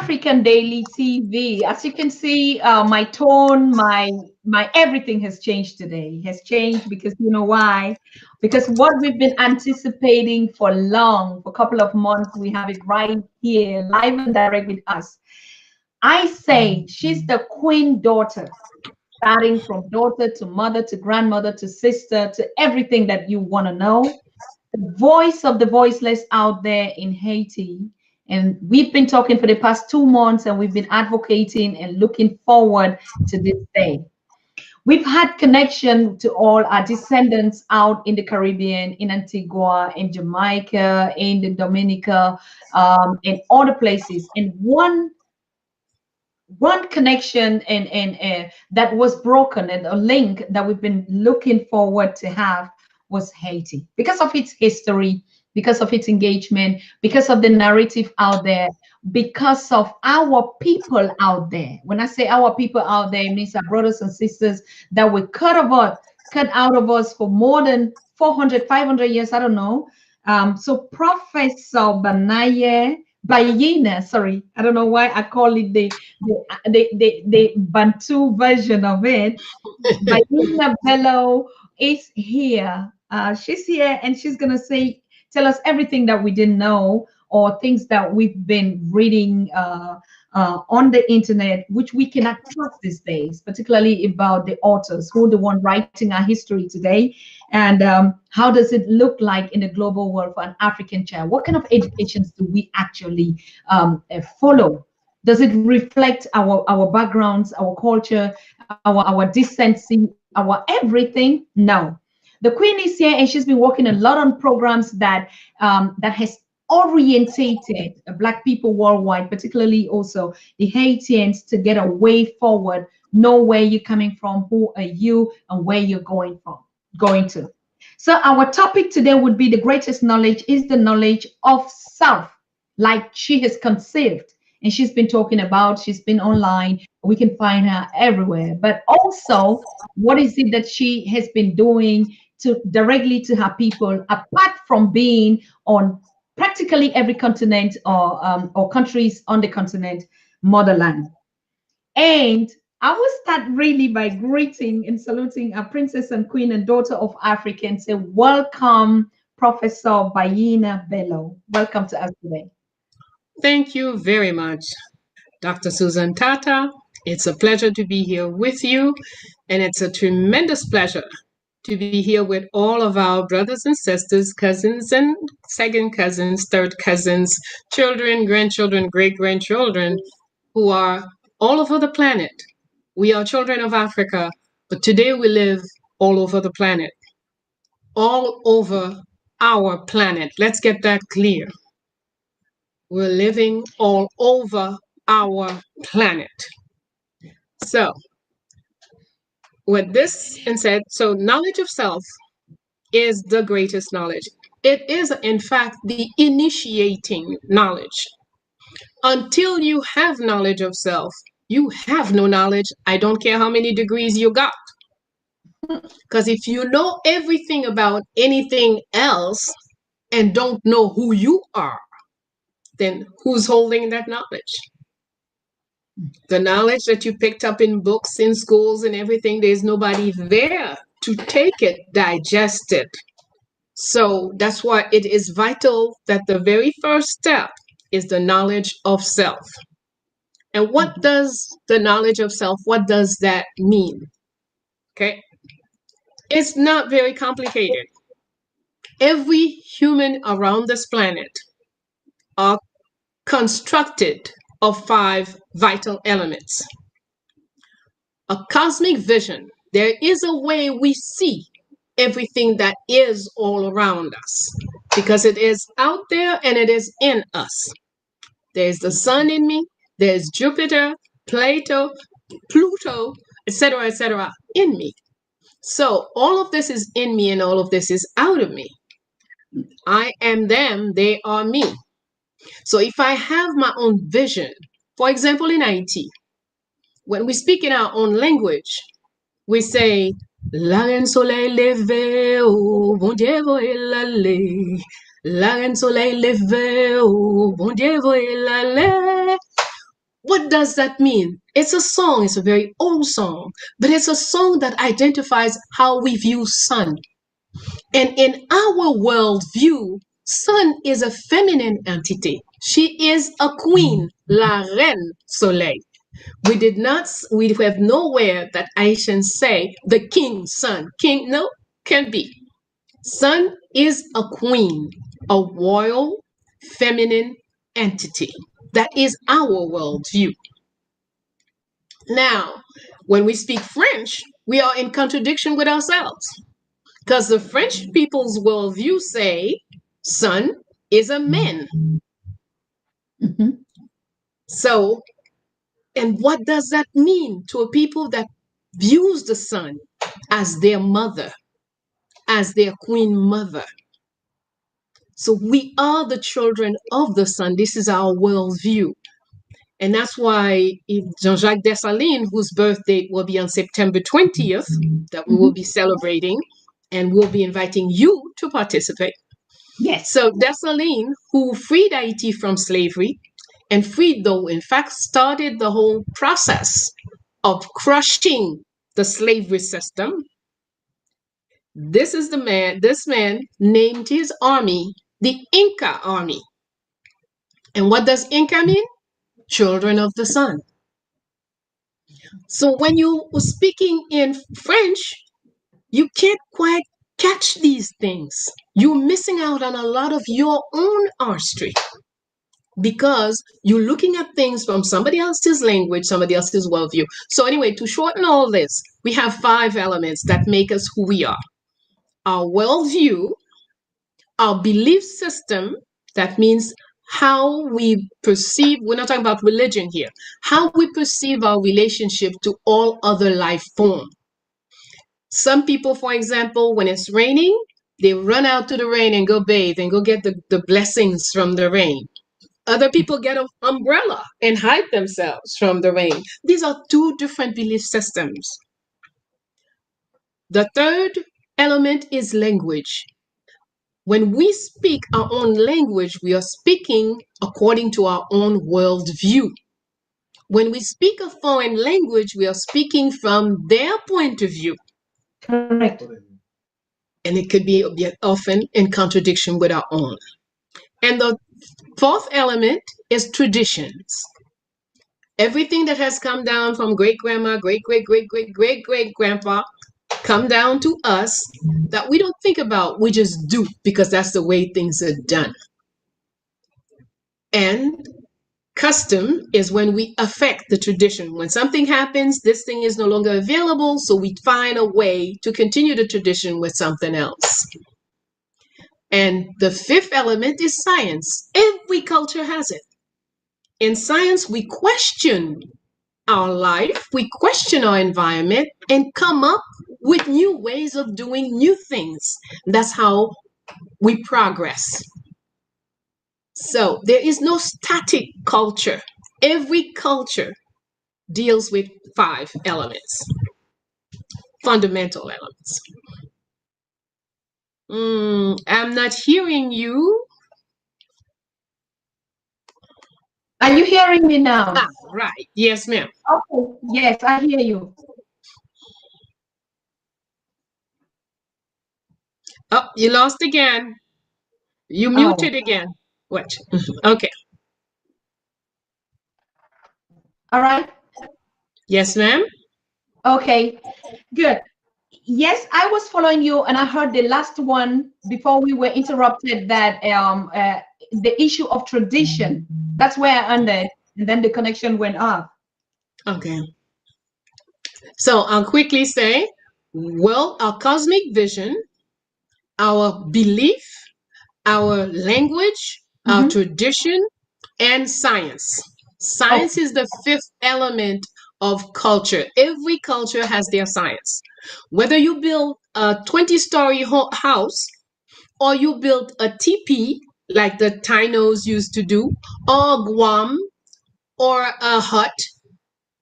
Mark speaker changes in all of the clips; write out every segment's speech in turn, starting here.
Speaker 1: African Daily TV. As you can see, my tone, my everything has changed today. Has changed because you know why? Because what we've been anticipating for long, for a couple of months, we have it right here, live and direct with us. I say she's the queen daughter, starting from daughter to mother to grandmother to sister to everything that you want to know. The voice of the voiceless out there in Haiti. And we've been talking for the past 2 months and we've been advocating and looking forward to this day. We've had connection to all our descendants out in the Caribbean, in Antigua, in Jamaica, in the Dominica, in other places. And one connection and that was broken, and a link that we've been looking forward to have, was Haiti, because of its history, because of its engagement, because of the narrative out there, because of our people out there. When I say our people out there, it means our brothers and sisters that were cut out of us for more than 400, 500 years, I don't know. So Professor Bayinnah, sorry, I don't know why I call it the Bantu version of it. Bayinnah Bello is here. She's here and she's gonna tell us everything that we didn't know, or things that we've been reading on the internet, which we cannot trust these days, particularly about the authors, who are the one writing our history today, and how does it look like in the global world for an African child? What kind of educations do we actually follow? Does it reflect our backgrounds, our culture, our decency, our everything? No. The Queen is here, and she's been working a lot on programs that has orientated Black people worldwide, particularly also the Haitians, to get a way forward, know where you're coming from, who are you, and where you're going to. So our topic today would be: the greatest knowledge is the knowledge of self, like she has conceived. And she's been talking about, she's been online, we can find her everywhere. But also, what is it that she has been doing directly to her people, apart from being on practically every continent, or countries on the continent, motherland. And I will start really by greeting and saluting our princess and queen and daughter of Africa, and say, welcome, Professor Bayinnah Bello. Welcome to us today.
Speaker 2: Thank you very much, Dr. Susan Tata. It's a pleasure to be here with you, and it's a tremendous pleasure to be here with all of our brothers and sisters, cousins and second cousins, third cousins, children, grandchildren, great-grandchildren, who are all over the planet. We are children of Africa, but today we live all over the planet. All over our planet. Let's get that clear. We're living all over our planet. So, with this and said, so knowledge of self is the greatest knowledge. It is, in fact, the initiating knowledge. Until you have knowledge of self, you have no knowledge. I don't care how many degrees you got. Because if you know everything about anything else and don't know who you are, then who's holding that knowledge? The knowledge that you picked up in books, in schools and everything, there's nobody there to take it, digest it. So that's why it is vital that the very first step is the knowledge of self. And what does the knowledge of self, what does that mean? Okay. It's not very complicated. Every human around this planet are constructed of 5 vital elements. A cosmic vision. There is a way we see everything that is all around us, because it is out there and it is in us. There's the sun in me, there's Jupiter, Pluto, etc., in me. So all of this is in me and all of this is out of me. I am them, they are me. So if I have my own vision, for example, in Haiti, when we speak in our own language, we say, La reine soleil levé, oh, bon Dieu voye l'aller. La reine soleil levé, oh, bon Dieu voye l'aller. does that mean? It's a song. It's a very old song, but it's a song that identifies how we view sun. And in our worldview, sun is a feminine entity. She is a queen, la reine soleil. We have nowhere that Haitians say the king sun. King, no, can't be. Sun is a queen, a royal feminine entity. That is our worldview. Now, when we speak French, we are in contradiction with ourselves because the French people's worldview say sun is a man.
Speaker 1: Mm-hmm.
Speaker 2: So, and what does that mean to a people that views the sun as their mother, as their queen mother? So we are the children of the sun. This is our worldview. And that's why Jean-Jacques Dessalines, whose birthday will be on September 20th, that we will be celebrating, and we'll be inviting you to participate.
Speaker 1: Yes.
Speaker 2: So Dessalines, who freed Haiti from slavery, and freed, though, in fact, started the whole process of crushing the slavery system. This man named his army the Inca Army. And what does Inca mean? Children of the sun. So when you were speaking in French, you can't quite catch these things. You're missing out on a lot of your own artistry because you're looking at things from somebody else's language, somebody else's worldview. So anyway, to shorten all this, we have 5 elements that make us who we are. Our worldview, our belief system, that means how we perceive, we're not talking about religion here, how we perceive our relationship to all other life forms. Some people, for example, when it's raining, they run out to the rain and go bathe and go get the blessings from the rain. Other people get an umbrella and hide themselves from the rain. These are 2 different belief systems. The third element is language. When we speak our own language, we are speaking according to our own worldview. When we speak a foreign language, we are speaking from their point of view.
Speaker 1: Correct.
Speaker 2: And it could be often in contradiction with our own. And the 4th element is traditions. Everything that has come down from great-grandma, great-great-great-great-great-great-grandpa, come down to us that we don't think about, we just do because that's the way things are done. And custom is when we affect the tradition. When something happens, this thing is no longer available, so we find a way to continue the tradition with something else. And the 5th element is science. Every culture has it. In science, we question our life, we question our environment, and come up with new ways of doing new things. That's how we progress. So there is no static culture. Every culture deals with 5 elements, fundamental elements. I'm not hearing you.
Speaker 1: Are you hearing me now?
Speaker 2: Ah, right. Yes, ma'am.
Speaker 1: Okay. Yes, I hear you.
Speaker 2: Oh, you lost again. You muted again. What? Okay.
Speaker 1: All right.
Speaker 2: Yes, ma'am.
Speaker 1: Okay. Good. Yes, I was following you, and I heard the last one before we were interrupted. That the issue of tradition. That's where I ended, and then the connection went off.
Speaker 2: Okay. So I'll quickly say, well, our cosmic vision, our belief, our language, our tradition, and science. Science is the 5th element of culture. Every culture has their science. Whether you build a 20-story house or you build a teepee like the Tainos used to do, or Guam, or a hut,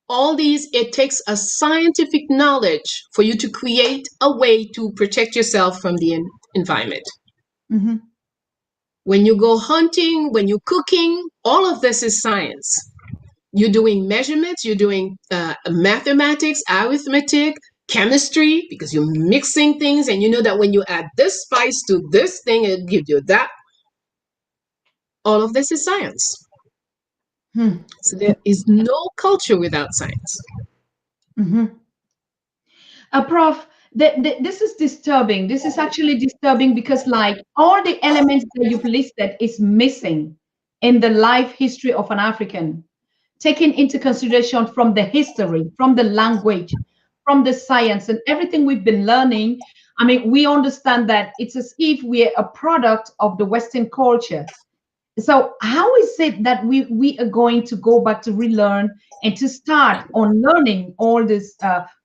Speaker 2: all these, it takes a scientific knowledge for you to create a way to protect yourself from the environment. When you go hunting, when you're cooking, all of this is science. You're doing measurements, you're doing mathematics, arithmetic, chemistry, because you're mixing things and you know that when you add this spice to this thing, it gives you that. All of this is science. So there is no culture without science.
Speaker 1: Prof, this is disturbing. This is actually disturbing because, like, all the elements that you've listed is missing in the life history of an African, taken into consideration from the history, from the language, from the science, and everything we've been learning. I mean, we understand that it's as if we're a product of the Western culture. So how is it that we are going to go back to relearn and to start on learning all these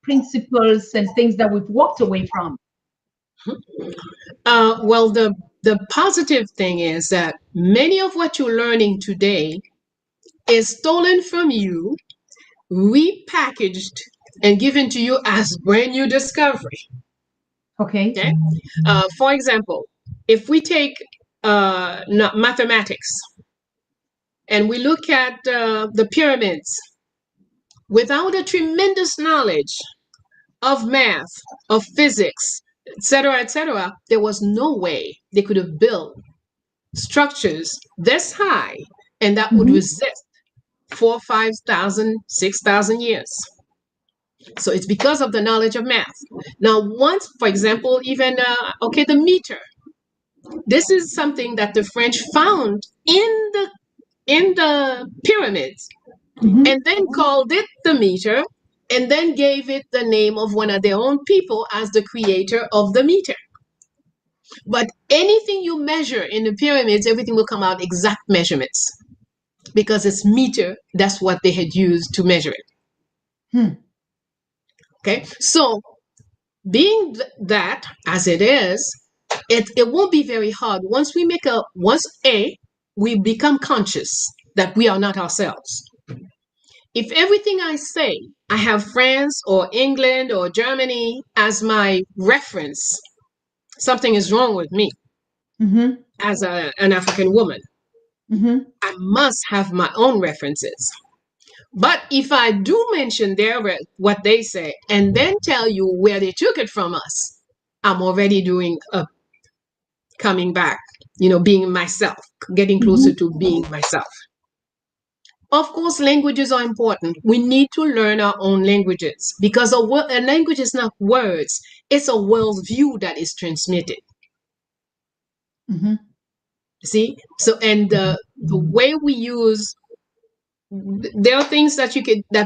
Speaker 1: principles and things that we've walked away from?
Speaker 2: Well, the positive thing is that many of what you're learning today is stolen from you, repackaged, and given to you as brand new discovery.
Speaker 1: Okay.
Speaker 2: For example, if we take mathematics and we look at the pyramids, without a tremendous knowledge of math, of physics, etc., there was no way they could have built structures this high and that would resist 4,000, 5,000, 6,000 years. So it's because of the knowledge of math. Now, once, for example, even, the meter. This is something that the French found in the pyramids and then called it the meter and then gave it the name of one of their own people as the creator of the meter. But anything you measure in the pyramids, everything will come out exact measurements because it's meter. That's what they had used to measure it. Okay, so being that as it is, it won't be very hard. Once we become conscious that we are not ourselves. If everything I say, I have France or England or Germany as my reference, something is wrong with me as an African woman. I must have my own references. But if I do mention what they say and then tell you where they took it from us, I'm already doing coming back, being myself, getting closer to being myself. Of course, languages are important. We need to learn our own languages because a language is not words. It's a worldview that is transmitted. See? So, and the way we use, there are things that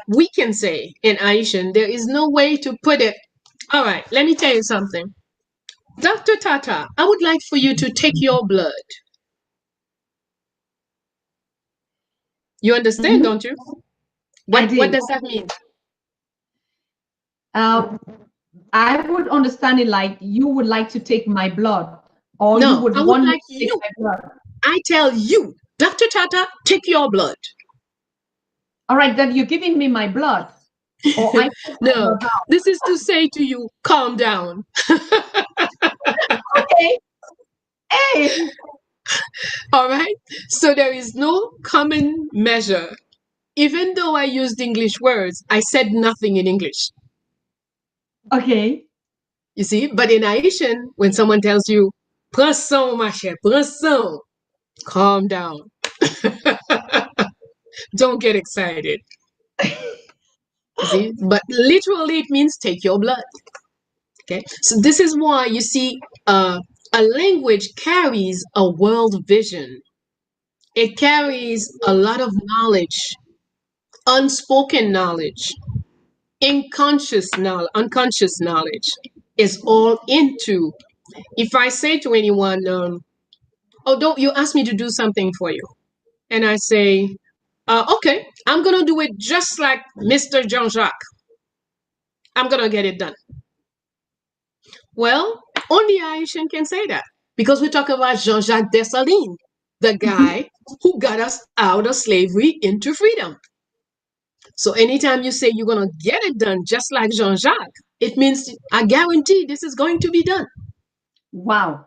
Speaker 2: we can say in Haitian. There is no way to put it. All right, let me tell you something. Dr. Tata, I would like for you to take your blood. You understand, don't you? What does that mean?
Speaker 1: I would understand it like you would like to take my blood, or
Speaker 2: no,
Speaker 1: you would want like me to take my blood.
Speaker 2: I tell you, Dr. Tata, take your blood.
Speaker 1: All right, then you're giving me my blood. Or I
Speaker 2: no, this is to say to you, calm down.
Speaker 1: Okay. Hey.
Speaker 2: All right. So there is no common measure. Even though I used English words, I said nothing in English.
Speaker 1: Okay.
Speaker 2: You see, but in Haitian, when someone tells you, prends son, ma chère, prends son, calm down. Don't get excited. See, but literally it means take your blood. Okay, so this is why you see a language carries a world vision. It carries a lot of knowledge, unspoken knowledge, unconscious knowledge is all into. If I say to anyone, don't you ask me to do something for you, and I say, okay, I'm gonna do it just like Mr. Jean-Jacques. I'm gonna get it done. Well, only Haitian can say that because we talk about Jean-Jacques Dessalines, the guy who got us out of slavery into freedom. So anytime you say you're going to get it done just like Jean-Jacques, it means I guarantee this is going to be done.
Speaker 1: Wow.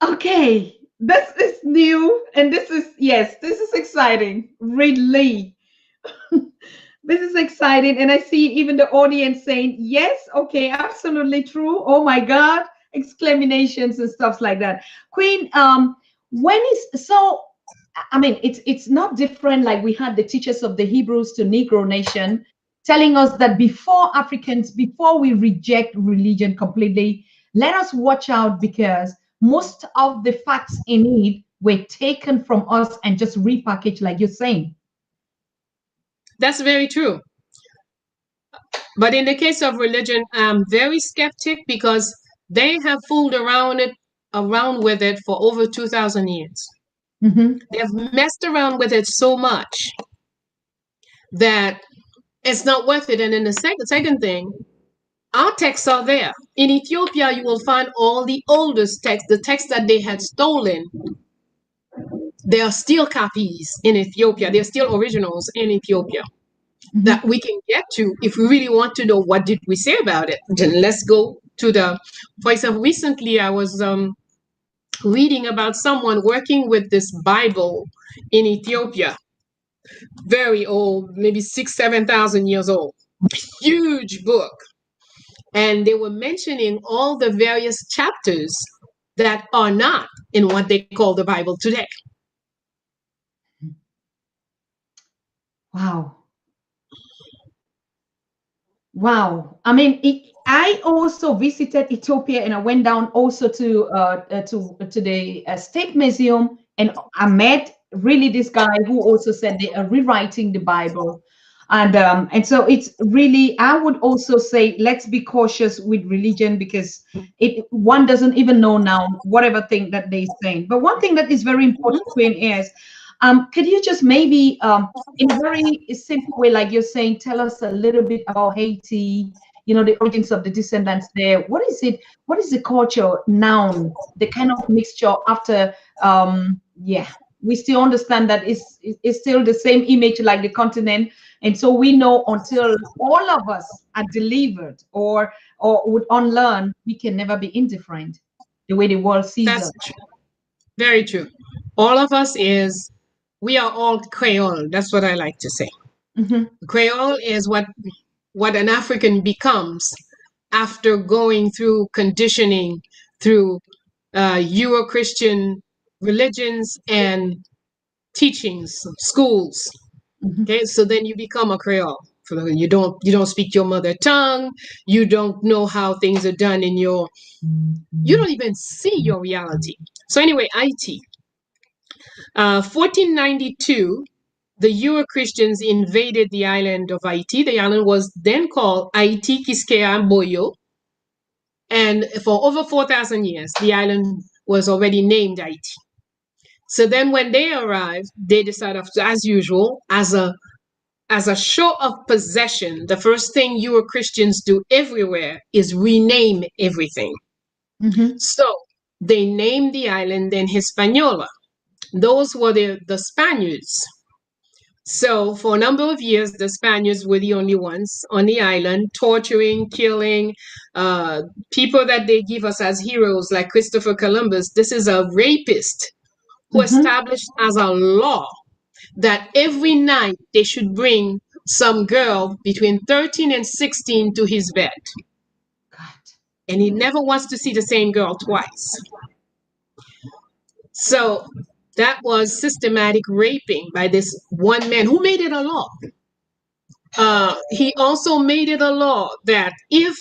Speaker 1: Okay. This is new, and this is, yes, this is exciting. Really. This is exciting. And I see even the audience saying, yes, okay, absolutely true. Oh my God, exclamations and stuff like that. Queen, when is so I mean, it's not different like we had the teachers of the Hebrews to Negro nation telling us that before Africans, before we reject religion completely, let us watch out because most of the facts in it were taken from us and just repackaged, like you're saying.
Speaker 2: That's very true. But in the case of religion, I'm very skeptic because they have fooled around with it for over 2,000 years.
Speaker 1: Mm-hmm.
Speaker 2: They've messed around with it so much that it's not worth it. And then the second thing, our texts are there. In Ethiopia, you will find all the oldest texts, the texts that they had stolen. There are still copies in Ethiopia. There are still originals in Ethiopia that we can get to if we really want to know what did we say about it. Then let's go to for example, recently I was reading about someone working with this Bible in Ethiopia, very old, maybe 7,000 years old, huge book. And they were mentioning all the various chapters that are not in what they call the Bible today.
Speaker 1: Wow. Wow. I mean, I also visited Ethiopia and I went down also to the State Museum and I met really this guy who also said they are rewriting the Bible. And so it's really, I would also say let's be cautious with religion because one doesn't even know now whatever thing that they're saying. But one thing that is very important, Queen, is could you just maybe in a very simple way, like you're saying, tell us a little bit about Haiti, the origins of the descendants there. What is it? What is the culture now? The kind of mixture after, yeah, we still understand that it's still the same image like the continent. And so we know until all of us are delivered or would unlearn, we can never be indifferent the way the world sees
Speaker 2: That's
Speaker 1: us.
Speaker 2: true. Very true. All of us we are all Creole. That's what I like to say.
Speaker 1: Mm-hmm.
Speaker 2: Creole is what an African becomes after going through conditioning through Euro-Christian religions and teachings, schools.
Speaker 1: Mm-hmm.
Speaker 2: Okay, so then you become a Creole. You don't speak your mother tongue. You don't know how things are done you don't even see your reality. So anyway, IT. 1492, the Euro-Christians invaded the island of Haiti. The island was then called Haiti Quisqueya Boyo. And for over 4,000 years, the island was already named Haiti. So then when they arrived, they decided, as usual, as a show of possession, the first thing Euro-Christians do everywhere is rename everything.
Speaker 1: Mm-hmm.
Speaker 2: So they named the island then Hispaniola. Those were the Spaniards. So for a number of years, the Spaniards were the only ones on the island, torturing, killing people that they give us as heroes, like Christopher Columbus. This is a rapist who
Speaker 1: Mm-hmm.
Speaker 2: established as a law that every night they should bring some girl between 13 and 16 to his bed.
Speaker 1: God.
Speaker 2: And he never wants to see the same girl twice. So that was systematic raping by this one man who made it a law. He also made it a law that if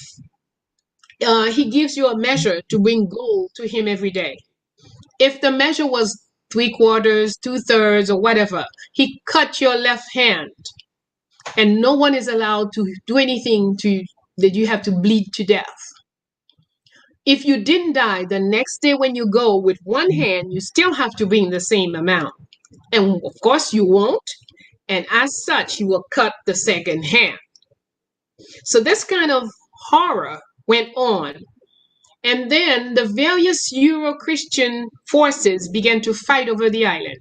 Speaker 2: he gives you a measure to bring gold to him every day, if the measure was 3/4, 2/3, or whatever, he cut your left hand, and no one is allowed to do anything that you have to bleed to death. If you didn't die the next day when you go with one hand, you still have to bring the same amount. And of course, you won't. And as such, you will cut the second hand. So this kind of horror went on. And then the various Euro-Christian forces began to fight over the island.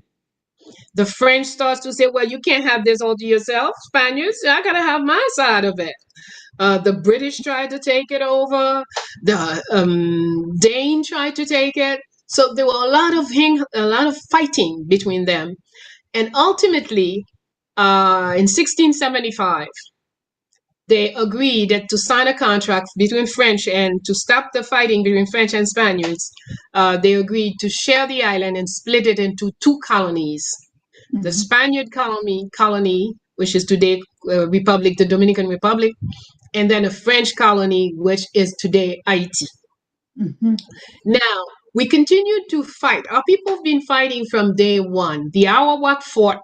Speaker 2: The French starts to say, well, you can't have this all to yourself, Spaniards. I got to have my side of it. The British tried to take it over. The Dane tried to take it. So there were a lot of fighting between them, and ultimately, in 1675, they agreed that to sign a contract between French and to stop the fighting between French and Spaniards. They agreed to share the island and split it into two colonies. The Spaniard colony, which is today Republic, the Dominican Republic, and then a French colony, which is today Haiti. Now, we continue to fight. Our people have been fighting from day one. The Arawak fought,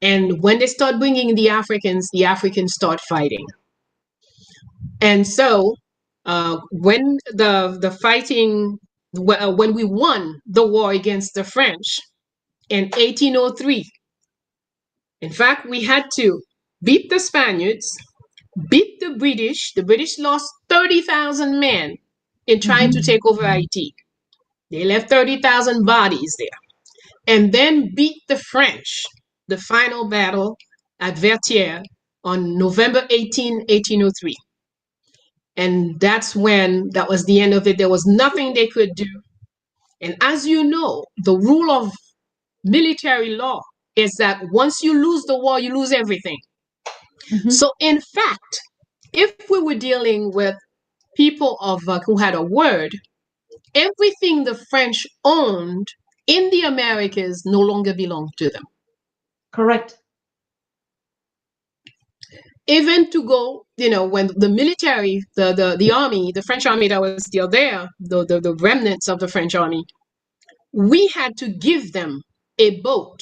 Speaker 2: and when they start bringing the Africans start fighting. And so, when the fighting, when we won the war against the French in 1803, in fact, we had to beat the Spaniards, beat the British. The British lost 30,000 men in trying to take over Haiti. They left 30,000 bodies there. And then beat the French, the final battle at Vertières on November 18, 1803. And that's when that was the end of it. There was nothing they could do. And as you know, the rule of military law is that once you lose the war, you lose everything. So in fact, if we were dealing with people of who had a word, everything the French owned in the Americas no longer belonged to them.
Speaker 1: Correct.
Speaker 2: Even to go, when the military, the army, the French army that was still there, the remnants of the French army, we had to give them a boat.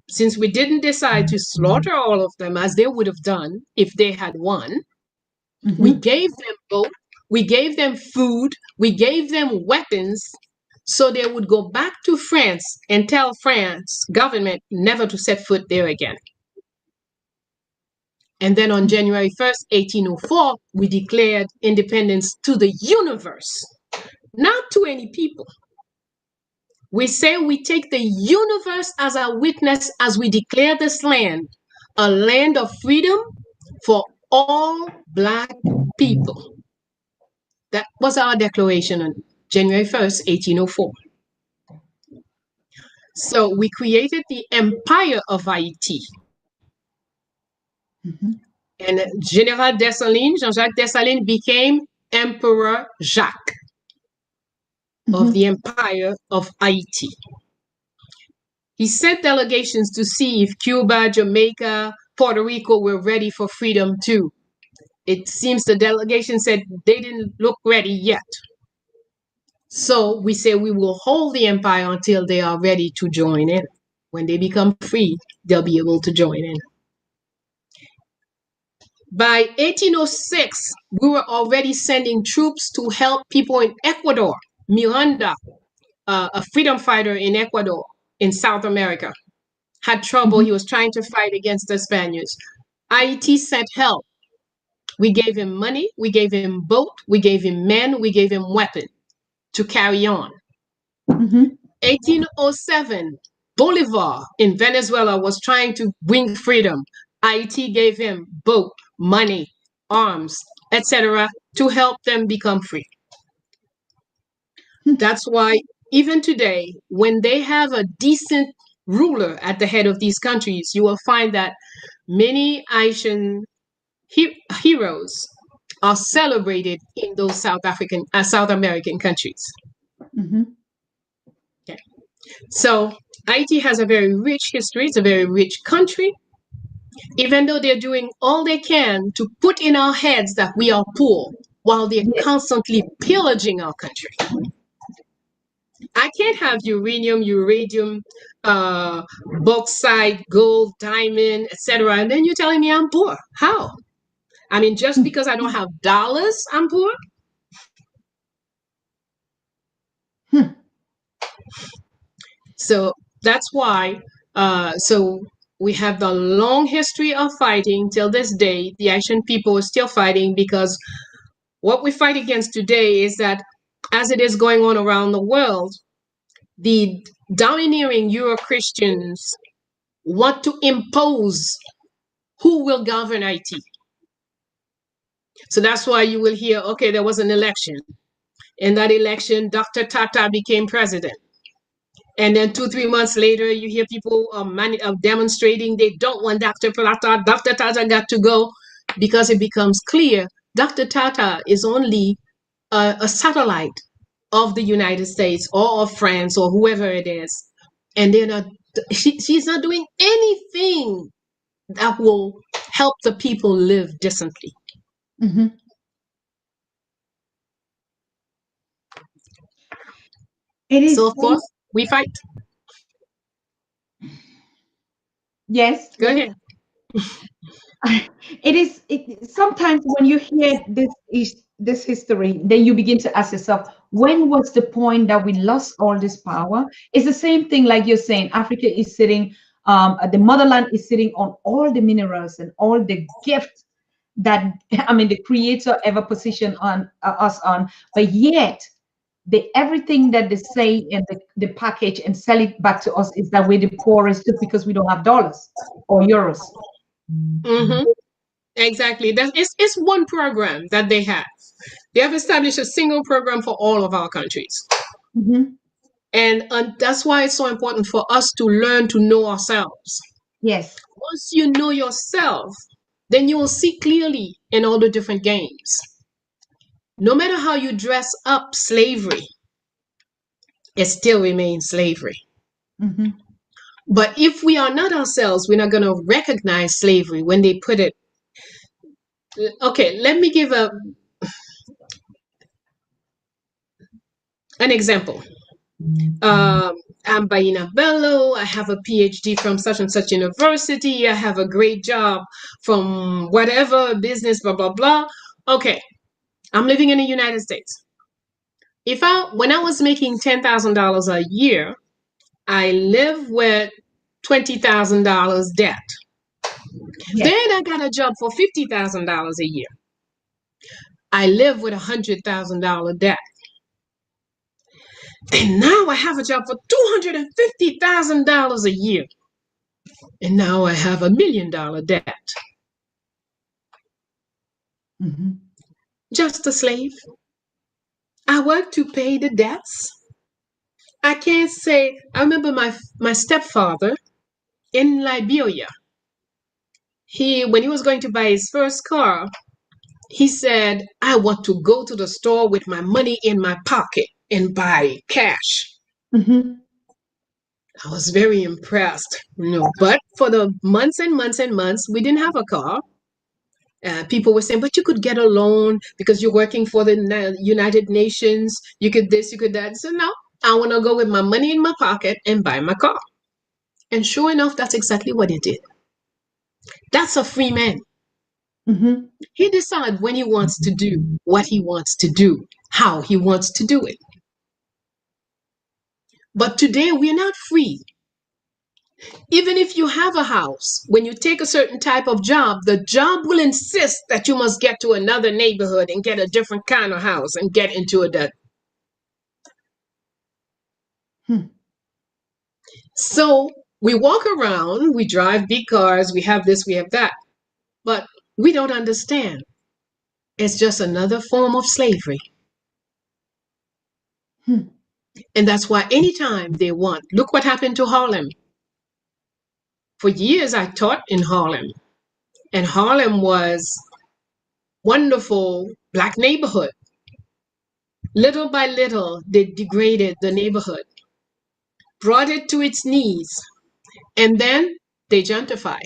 Speaker 2: Since we didn't decide to slaughter all of them as they would have done if they had won, we gave them boat, we gave them food, we gave them weapons, so they would go back to France and tell France government never to set foot there again. And then on January 1st, 1804, we declared independence to the universe, not to any people. We say we take the universe as our witness as we declare this land a land of freedom for all Black people. That was our declaration on January 1st, 1804. So we created the Empire of Haiti. And General Dessalines, Jean-Jacques Dessalines, became Emperor Jacques of the Empire of Haiti. He sent delegations to see if Cuba, Jamaica, Puerto Rico were ready for freedom too. It seems the delegation said they didn't look ready yet. So we say we will hold the empire until they are ready to join in. When they become free, they'll be able to join in. By 1806, we were already sending troops to help people in Ecuador. Miranda, a freedom fighter in Ecuador, in South America, had trouble. He was trying to fight against the Spaniards. Haiti sent help. We gave him money, we gave him boat, we gave him men, we gave him weapons to carry on. 1807, Bolivar in Venezuela was trying to bring freedom. Haiti gave him boat, money, arms, etc., to help them become free. That's why even today, when they have a decent ruler at the head of these countries, you will find that many Haitian heroes are celebrated in those South American countries. Okay. So Haiti has a very rich history. It's a very rich country. Even though they're doing all they can to put in our heads that we are poor, while they're constantly pillaging our country. I can't have uranium, bauxite, gold, diamond, etc., and then you're telling me I'm poor. How? I mean, just because I don't have dollars, I'm poor? So that's why, so we have the long history of fighting till this day. The Haitian people are still fighting because what we fight against today is that as it is going on around the world, the domineering Euro-Christians want to impose who will govern Haiti. So that's why you will hear, okay, there was an election. In that election, Dr. Tata became president. And then 2, 3 months later, you hear people demonstrating they don't want Dr. Tata. Dr. Tata got to go because it becomes clear Dr. Tata is only a satellite of the United States or of France or whoever it is. And they're not, she's not doing anything that will help the people live decently.
Speaker 1: Mm-hmm. It is.
Speaker 2: So, of course, we fight.
Speaker 1: Yes.
Speaker 2: Go ahead.
Speaker 1: It is. Sometimes when you hear this history, then you begin to ask yourself, when was the point that we lost all this power? It's the same thing like you're saying. Africa is sitting, the motherland is sitting on all the minerals and all the gifts that I mean the Creator ever positioned on us on, but yet everything that they say in the package and sell it back to us is that we're the poorest just because we don't have dollars or euros.
Speaker 2: Mm-hmm. Exactly. It's one program that they have. They have established a single program for all of our countries.
Speaker 1: Mm-hmm.
Speaker 2: And that's why it's so important for us to learn to know ourselves.
Speaker 1: Yes.
Speaker 2: Once you know yourself, then you will see clearly in all the different games. No matter how you dress up slavery, it still remains slavery.
Speaker 1: Mm-hmm.
Speaker 2: But if we are not ourselves, we're not going to recognize slavery when they put it. Okay, let me give an example. I'm Bayinnah Bello. I have a PhD from such and such university. I have a great job from whatever business, blah, blah, blah. Okay, I'm living in the United States. When I was making $10,000 a year, I live with $20,000 debt.
Speaker 1: Yes.
Speaker 2: Then I got a job for $50,000 a year. I live with $100,000 debt. And now I have a job for $250,000 a year. And now I have $1 million debt.
Speaker 1: Mm-hmm.
Speaker 2: Just a slave. I work to pay the debts. I can't say, I remember my stepfather in Liberia. When he was going to buy his first car, he said, I want to go to the store with my money in my pocket and buy cash.
Speaker 1: Mm-hmm.
Speaker 2: I was very impressed, but for the months and months and months, we didn't have a car. People were saying, but you could get a loan because you're working for the United Nations. You could this, you could that. So no, I want to go with my money in my pocket and buy my car. And sure enough, that's exactly what he did. That's a free man.
Speaker 1: Mm-hmm.
Speaker 2: He decides when he wants to do what he wants to do, how he wants to do it. But today we're not free. Even if you have a house, when you take a certain type of job, the job will insist that you must get to another neighborhood and get a different kind of house and get into a. So we walk around, we drive big cars, we have this, we have that, but we don't understand. It's just another form of slavery. And that's why anytime they want, look what happened to Harlem. For years, I taught in Harlem, and Harlem was wonderful Black neighborhood. Little by little, they degraded the neighborhood, brought it to its knees, and then they gentrify.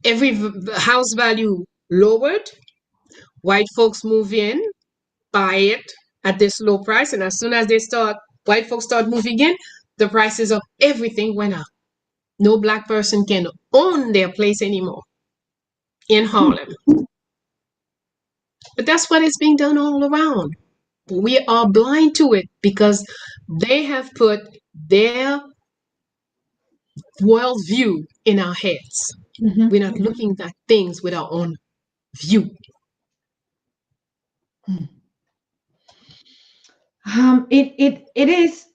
Speaker 2: Every house value lowered, white folks move in, buy it at this low price, and as soon as white folks start moving in, the prices of everything went up. No Black person can own their place anymore in Harlem. But that's what is being done all around. We are blind to it because they have put their worldview in our heads.
Speaker 1: Mm-hmm.
Speaker 2: We're not looking at things with our own view.
Speaker 1: It is.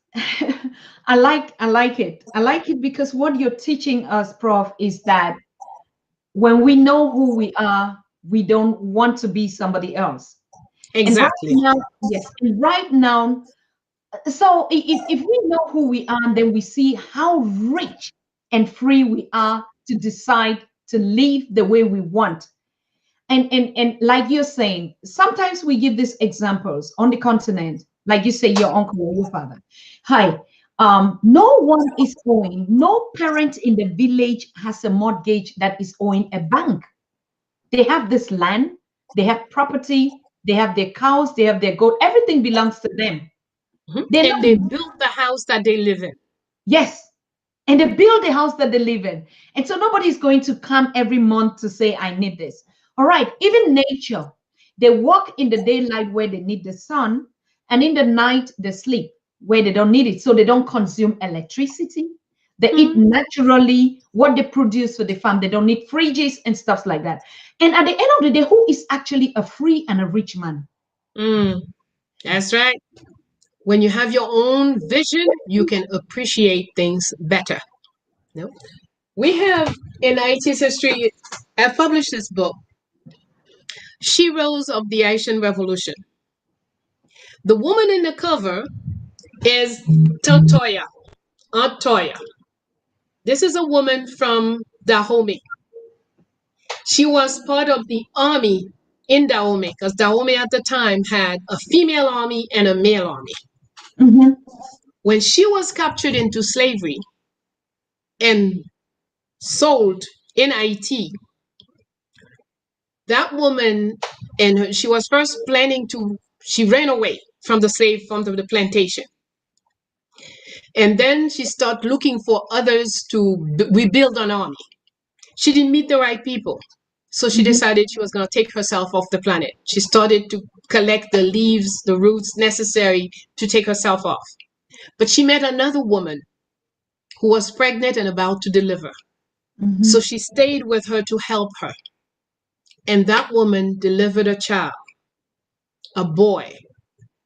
Speaker 1: I like it. I like it because what you're teaching us, Prof, is that when we know who we are, we don't want to be somebody else. And right
Speaker 2: Exactly.
Speaker 1: now, yes, and right now, so if we know who we are, then we see how rich and free we are to decide to live the way we want. And like you're saying, sometimes we give these examples on the continent, like you say, your uncle or your father. Hi, no one is owing, no parent in the village has a mortgage that is owing a bank. They have this land, they have property, they have their cows, they have their goat, everything belongs to them.
Speaker 2: Mhm.
Speaker 1: They're
Speaker 2: And they
Speaker 1: not,
Speaker 2: built the house that they live in.
Speaker 1: yes, and they build the house that they live in. And so nobody's going to come every month to say, I need this. All right, even nature, they walk in the daylight where they need the sun, and in the night, they sleep where they don't need it. So they don't consume electricity. They eat
Speaker 2: Mm,
Speaker 1: naturally what they produce for the farm. They don't need fridges and stuff like that. And at the end of the day, who is actually a free and a rich man?
Speaker 2: mm, that's right. When you have your own vision, you can appreciate things better. You know? We have in Haiti's history, I published this book, Sheroes of the Haitian Revolution. The woman in the cover is Tantoya, Aunt Toya. This is a woman from Dahomey. She was part of the army in Dahomey because Dahomey at the time had a female army and a male army.
Speaker 1: Mhm,
Speaker 2: When she was captured into slavery and sold in Haiti, that woman she was first planning to, she ran away from the slave, from the plantation. And then she started looking for others to rebuild an army. She didn't meet the right people. So she
Speaker 1: mhm,
Speaker 2: decided she was going to take herself off the planet. She started to collect the leaves, the roots necessary to take herself off. But she met another woman who was pregnant and about to deliver. So
Speaker 1: mhm,
Speaker 2: she stayed with her to help her. And that woman delivered a child, a boy.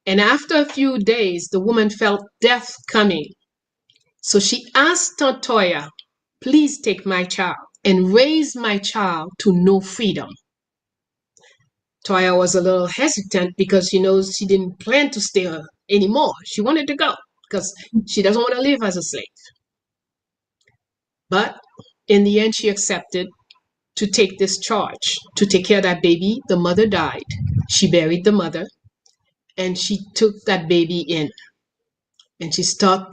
Speaker 2: And after a few days, the woman felt death coming. So she asked Toya, please take my child and raise my child to know freedom. Toya was a little hesitant because she knows she didn't plan to stay anymore. She wanted to go because she doesn't want to live as a slave. But in the end, she accepted to take this charge, to take care of that baby. The mother died. She buried the mother and she took that baby in and she started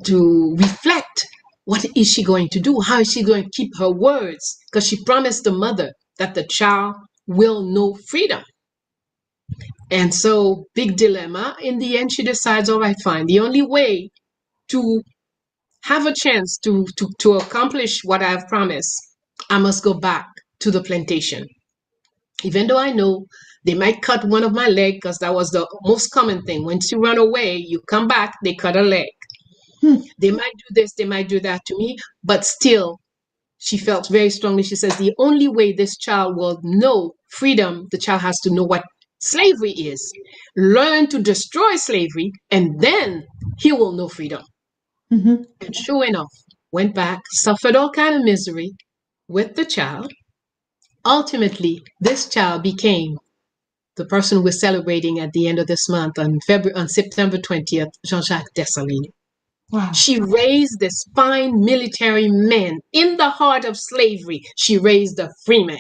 Speaker 2: to reflect. What is she going to do? How is she going to keep her words? Because she promised the mother that the child will know freedom. And so, big dilemma. In the end, she decides, all right, fine. The only way to have a chance to accomplish what I've promised, I must go back to the plantation. Even though I know they might cut one of my legs, because that was the most common thing. Once you run away, you come back, they cut a leg.
Speaker 1: hmm,
Speaker 2: They might do this, they might do that to me, but still, she felt very strongly. She says, the only way this child will know freedom, the child has to know what slavery is, learn to destroy slavery, and then he will know freedom.
Speaker 1: mhm.
Speaker 2: And sure enough, went back, suffered all kind of misery with the child. Ultimately, this child became the person we're celebrating at the end of this month on September 20th, Jean-Jacques Dessalines.
Speaker 1: Wow.
Speaker 2: She raised this fine military man in the heart of slavery. She raised a free man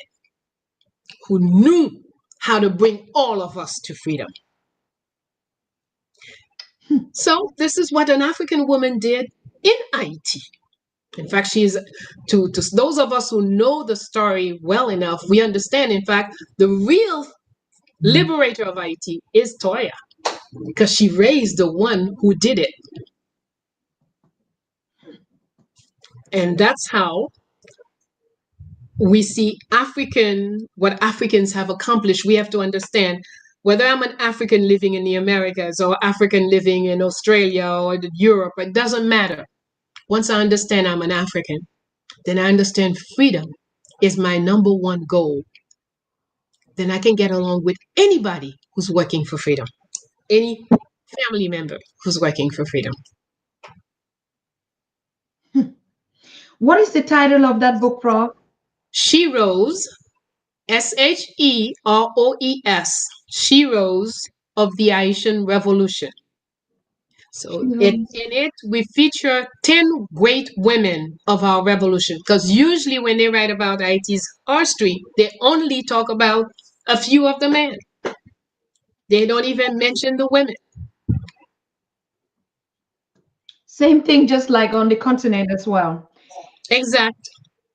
Speaker 2: who knew how to bring all of us to freedom. So this is what an African woman did in Haiti. In fact, she's to those of us who know the story well enough, we understand, in fact, the real liberator of Haiti is Toya, because she raised the one who did it. And that's how we see what Africans have accomplished. We have to understand whether I'm an African living in the Americas or African living in Australia or Europe, it doesn't matter. Once I understand I'm an African, then I understand freedom is my number one goal. Then I can get along with anybody who's working for freedom, any family member who's working for freedom.
Speaker 1: What is the title of that book, Prof?
Speaker 2: She rose SHEROES, Sheroes of the Haitian Revolution. So in it, we feature 10 great women of our revolution. Because usually when they write about Haiti's history, they only talk about a few of the men. They don't even mention the women.
Speaker 1: Same thing, just like on the continent as well.
Speaker 2: Exact.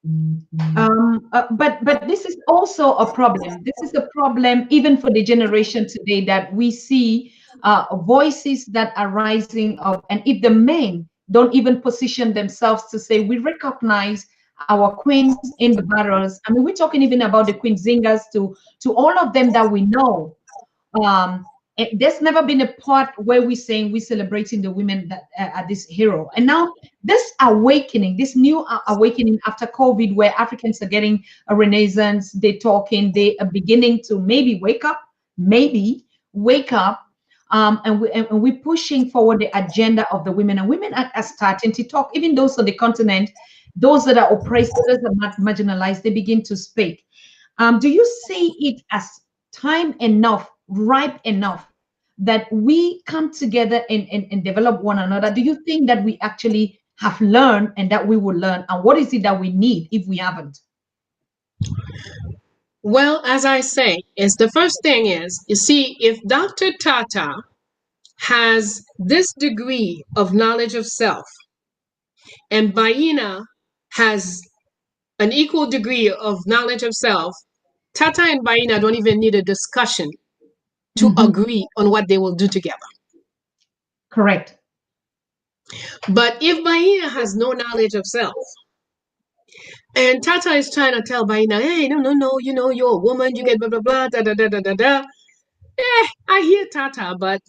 Speaker 1: But this is also a problem. This is a problem even for the generation today, that we see voices that are rising up, and if the men don't even position themselves to say we recognize our queens in the battles. I mean, we're talking even about the Queen Zingers to all of them that we know. There's never been a part where we're saying we're celebrating the women that are this hero. And now this awakening, this new awakening after COVID, where Africans are getting a renaissance, they're talking, they are beginning to maybe wake up, and we're pushing forward the agenda of the women, and women are starting to talk. Even those on the continent, those that are oppressed, those that are marginalized, they begin to speak. Do you see it as time enough, ripe enough, that we come together and develop one another? Do you think that we actually have learned and that we will learn? And what is it that we need if we haven't?
Speaker 2: Well, as I say, is the first thing is, you see, if Dr. Tata has this degree of knowledge of self, and Bayinnah has an equal degree of knowledge of self, Tata and Bayinnah don't even need a discussion to agree on what they will do together.
Speaker 1: Correct.
Speaker 2: But if Bayinnah has no knowledge of self, and Tata is trying to tell Bayinnah, hey, no, you're a woman, you get blah, blah, blah, da, da, da, da, da, da. I hear Tata, but,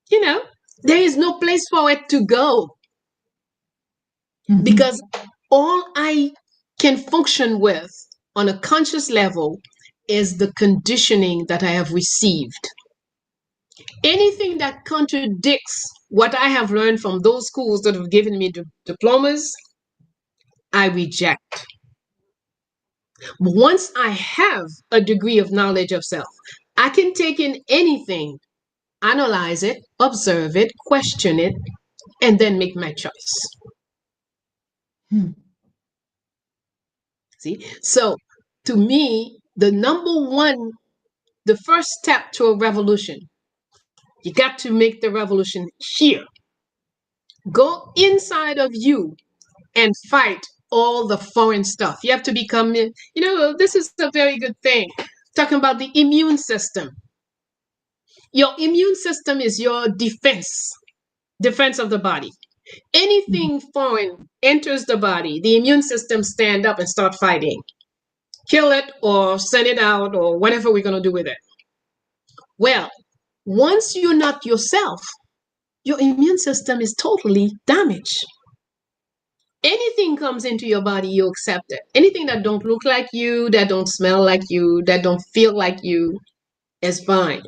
Speaker 2: there is no place for it to go. Because all I can function with on a conscious level is the conditioning that I have received. Anything that contradicts what I have learned from those schools that have given me diplomas, I reject. Once I have a degree of knowledge of self, I can take in anything, analyze it, observe it, question it, and then make my choice. See? So, to me, the first step to a revolution, you got to make the revolution here. Go inside of you and fight all the foreign stuff. You have to become, this is a very good thing. Talking about the immune system. Your immune system is your defense of the body. Anything foreign enters the body, the immune system stand up and start fighting. Kill it or send it out or whatever we're going to do with it. Well, once you're not yourself, your immune system is totally damaged. Anything comes into your body, you accept it. Anything that don't look like you, that don't smell like you, that don't feel like you, is fine.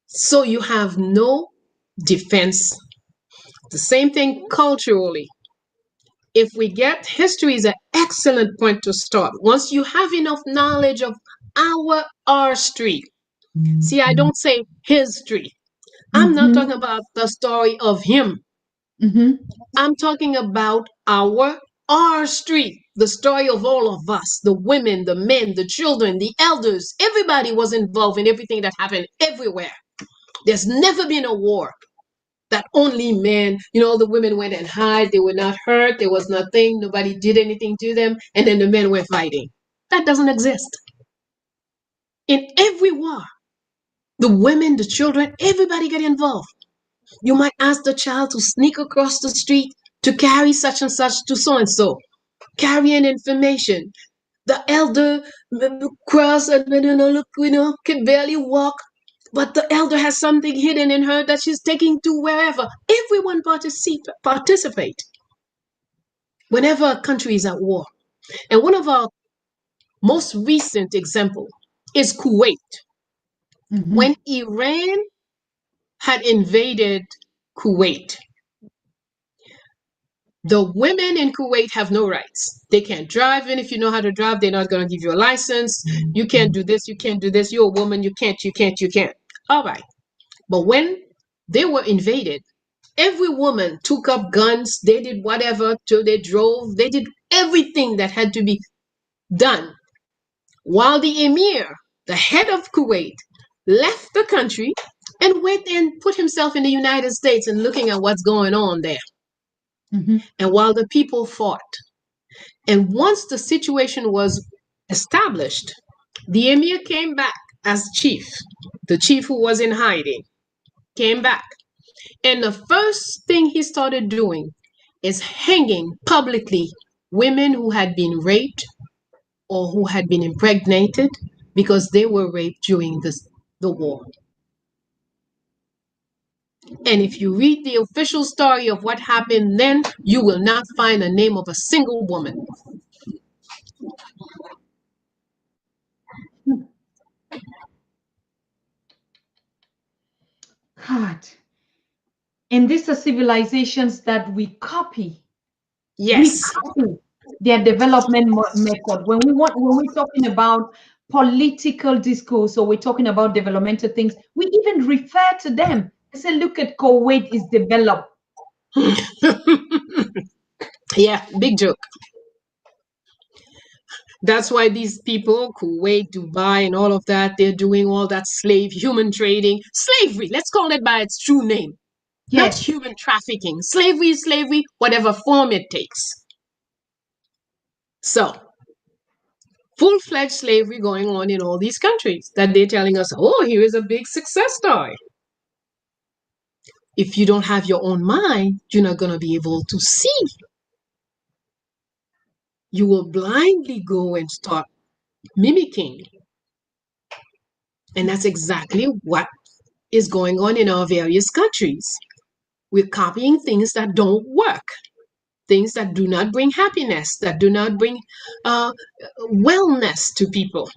Speaker 2: So you have no defense. The same thing culturally. If we get history is an excellent point to start. Once you have enough knowledge of our street. See, I don't say history. I'm not talking about the story of him. I'm talking about our street, the story of all of us, the women, the men, the children, the elders. Everybody was involved in everything that happened everywhere. There's never been a war that only men, the women went and hide, they were not hurt, there was nothing, nobody did anything to them, and then the men were fighting. That doesn't exist. In every war, the women, the children, everybody get involved. You might ask the child to sneak across the street to carry such and such to so and so, carrying information. The elder cross and can barely walk, but the elder has something hidden in her that she's taking to wherever. Everyone participate whenever a country is at war. And one of our most recent example is Kuwait. When Iran had invaded Kuwait, The women in Kuwait have no rights. They can't drive, and if you know how to drive, they're not going to give you a license. You can't do this, you can't do this. You're a woman, you can't, you can't, you can't. All right. But when they were invaded, every woman took up guns. They did whatever. So they drove. They did everything that had to be done. While the emir, the head of Kuwait, left the country and went and put himself in the United States and looking at what's going on there.
Speaker 1: Mm-hmm.
Speaker 2: And while the people fought, and once the situation was established, the emir came back as chief. The chief who was in hiding came back. And the first thing he started doing is hanging publicly women who had been raped or who had been impregnated because they were raped during the war. And if you read the official story of what happened then, you will not find the name of a single woman.
Speaker 1: God. And these are civilizations that we copy. We
Speaker 2: Yes.
Speaker 1: copy their development method. When we're talking about political discourse or we're talking about developmental things, we even refer to them. I say, look at Kuwait is developed.
Speaker 2: Yeah, big joke. That's why these people, Kuwait, Dubai, and all of that, they're doing all that human trading, slavery. Let's call it by its true name. Not
Speaker 1: Yes.
Speaker 2: human trafficking. Slavery is slavery, whatever form it takes. So, full-fledged slavery going on in all these countries that they're telling us, oh, here is a big success story. If you don't have your own mind, you're not going to be able to see. You will blindly go and start mimicking. And that's exactly what is going on in our various countries. We're copying things that don't work, things that do not bring happiness, that do not bring wellness to people.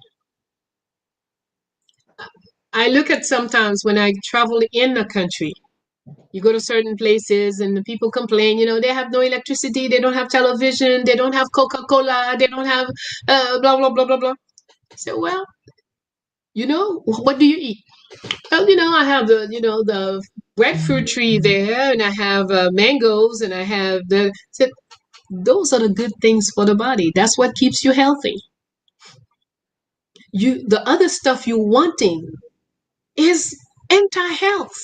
Speaker 2: I look at sometimes when I travel in the country, you go to certain places and the people complain, they have no electricity, they don't have television, they don't have Coca-Cola, they don't have blah, blah, blah, blah, blah. So, well, what do you eat? Well, I have the breadfruit tree there, and I have mangoes, and I have so those are the good things for the body. That's what keeps you healthy. The other stuff you're wanting is anti-health.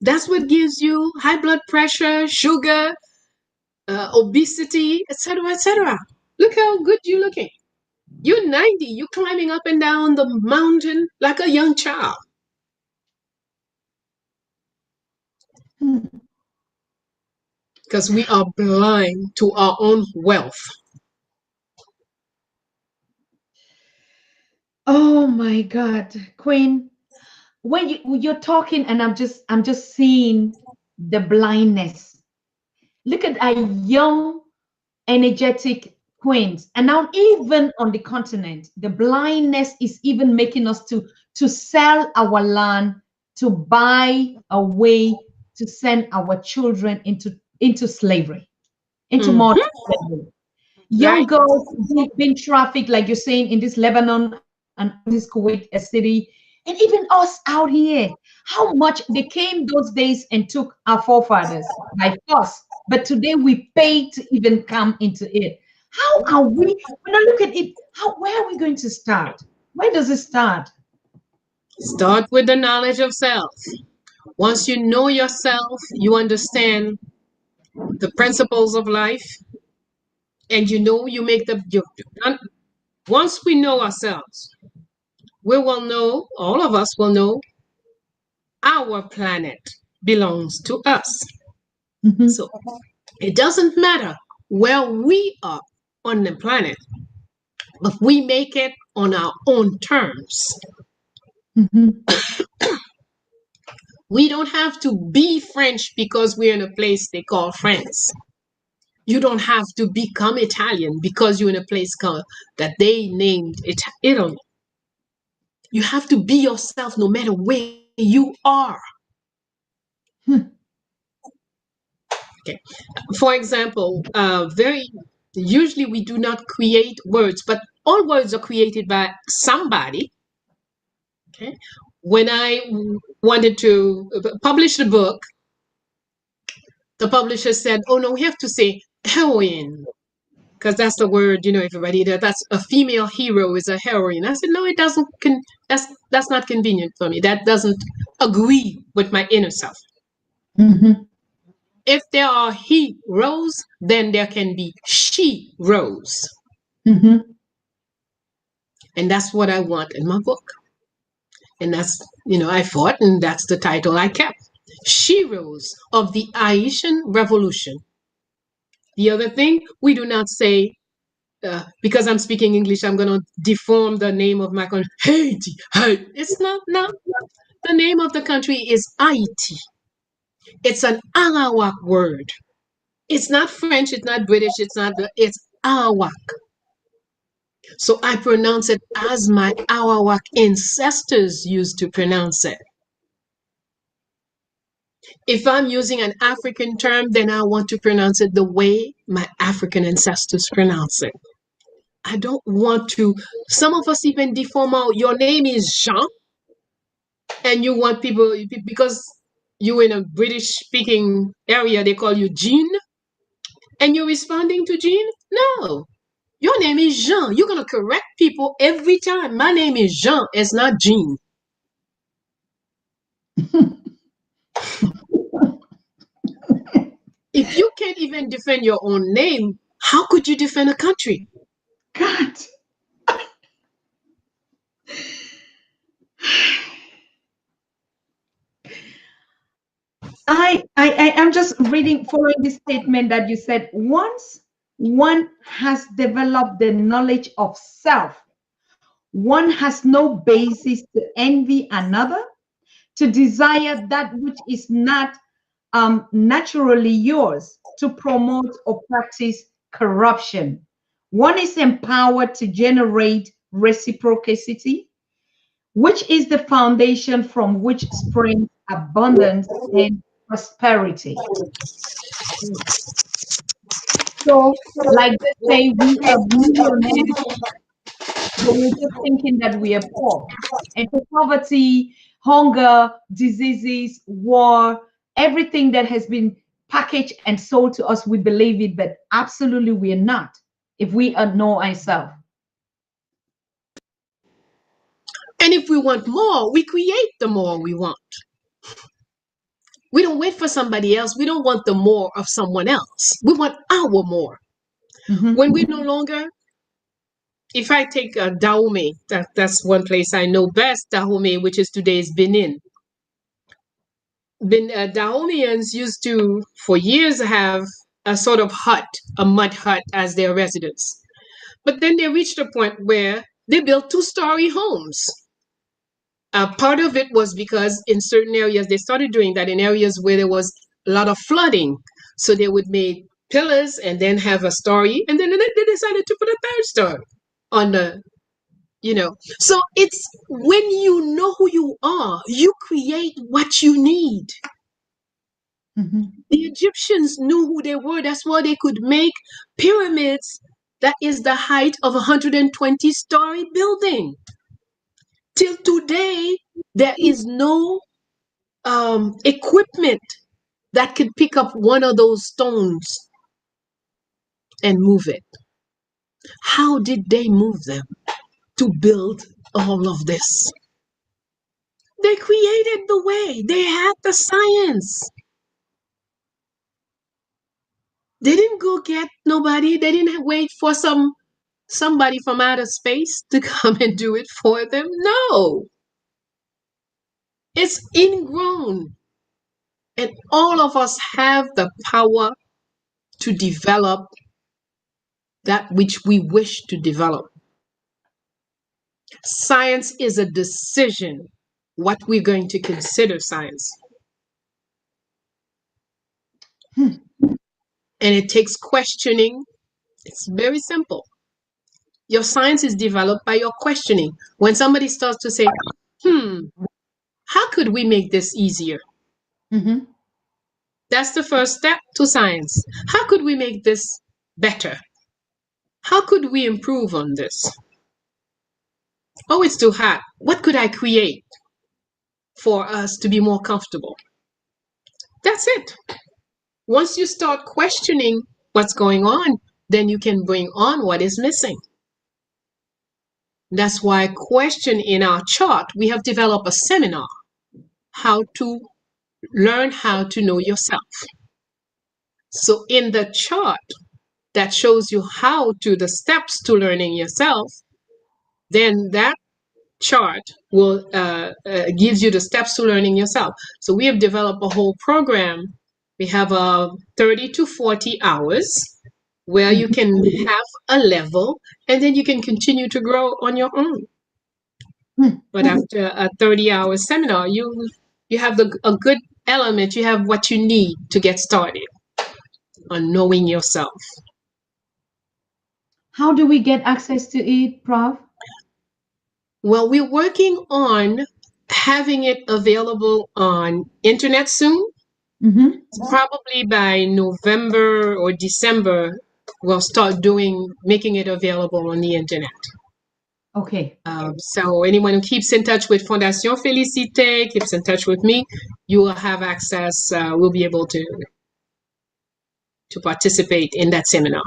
Speaker 2: That's what gives you high blood pressure, sugar, obesity, etc., etc. Look how good you're looking. You're 90. You're climbing up and down the mountain like a young child. Because we are blind to our own wealth.
Speaker 1: Oh my God, Queen. When you're talking, and I'm just seeing the blindness. Look at our young, energetic queens, and now even on the continent, the blindness is even making us to sell our land, to buy a way to send our children into slavery, into modern slavery. Young
Speaker 2: Right.
Speaker 1: girls being trafficked, like you're saying, in this Lebanon and this Kuwait city, and even us out here. How much they came those days and took our forefathers by force, but today we pay to even come into it. How are we? When I look at it, where are we going to start? Where does it start?
Speaker 2: Start with the knowledge of self. Once you know yourself, you understand the principles of life, and you make once we know ourselves, we will know, all of us will know, our planet belongs to us.
Speaker 1: Mhm.
Speaker 2: So it doesn't matter where we are on the planet, but we make it on our own terms.
Speaker 1: Mhm.
Speaker 2: We don't have to be French because we're in a place they call France. You don't have to become Italian because you're in a place that they named Italy. You have to be yourself no matter where you are.
Speaker 1: Hmm.
Speaker 2: Okay. For example, usually we do not create words, but all words are created by somebody. Okay. When I wanted to publish the book, the publisher said, "Oh no, we have to say heroine because that's the word, everybody that's a female hero is a heroine." I said, "No, it doesn't. That's not convenient for me. That doesn't agree with my inner self.
Speaker 1: Mm-hmm.
Speaker 2: If there are heroes, then there can be she rose."
Speaker 1: Mm-hmm.
Speaker 2: And that's what I want in my book. And that's, I fought, and that's the title I kept. Sheroes of the Haitian Revolution. The other thing, we do not say, because I'm speaking English, I'm going to deform the name of my country. Haiti. Haiti. It's not, no. The name of the country is Haiti. It's an Arawak word. It's not French, it's not British, it's Arawak. So I pronounce it as my Arawak ancestors used to pronounce it. If I'm using an African term, then I want to pronounce it the way my African ancestors pronounce it. I don't want to. Some of us even deform out. Your name is Jean, and you want people, because you're in a British speaking area, they call you Jean, and you're responding to Jean. No, your name is Jean. You're going to correct people every time. My name is Jean. It's not Jean. If you can't even defend your own name, how could you defend a country?
Speaker 1: God. I am just following this statement that you said. Once one has developed the knowledge of self, one has no basis to envy another, to desire that which is not naturally yours, to promote or practice corruption. One is empowered to generate reciprocity, which is the foundation from which springs abundance and prosperity. So, like they say, we are millionaires, but we're just thinking that we are poor. And so poverty, hunger, diseases, war, everything that has been packaged and sold to us, we believe it, but absolutely we are not if we know ourselves.
Speaker 2: And if we want more, we create the more we want. We don't wait for somebody else. We don't want the more of someone else. We want our more.
Speaker 1: Mm-hmm.
Speaker 2: When we no longer, if I take Dahomey, that's one place I know best, Dahomey, which is today's Benin. Dahomeans used to, for years, have a sort of hut, a mud hut, as their residence. But then they reached a point where they built two-story homes. Part of it was because in certain areas, they started doing that in areas where there was a lot of flooding. So they would make pillars and then have a story. And then they decided to put a third story on the, So it's when you know who you are, you create what you need.
Speaker 1: Mm-hmm.
Speaker 2: The Egyptians knew who they were. That's why they could make pyramids that is the height of a 120-story building. Till today, there is no equipment that could pick up one of those stones and move it. How did they move them to build all of this? They created the way. They had the science. They didn't go get nobody. They didn't wait for somebody from outer space to come and do it for them. No. It's ingrown. And all of us have the power to develop that which we wish to develop. Science is a decision, what we're going to consider science. And it takes questioning. It's very simple. Your science is developed by your questioning. When somebody starts to say, how could we make this easier?
Speaker 1: Mm-hmm.
Speaker 2: That's the first step to science. How could we make this better? How could we improve on this? Oh, it's too hot. What could I create for us to be more comfortable? That's it. Once you start questioning what's going on, then you can bring on what is missing. That's why question in our chart, we have developed a seminar, how to learn how to know yourself. So in the chart that shows you how to the steps to learning yourself, then that chart will gives you the steps to learning yourself. So we have developed a whole program. We have 30 to 40 hours where you can have a level and then you can continue to grow on your own. But after a 30-hour seminar, you have a good element. You have what you need to get started on knowing yourself.
Speaker 1: How do we get access to it, Prof?
Speaker 2: Well, we're working on having it available on internet soon. Probably by November or December, we'll start making it available on the internet.
Speaker 1: Okay.
Speaker 2: So anyone who keeps in touch with Fondation Félicité, keeps in touch with me, you will have access. We'll be able to participate in that seminar.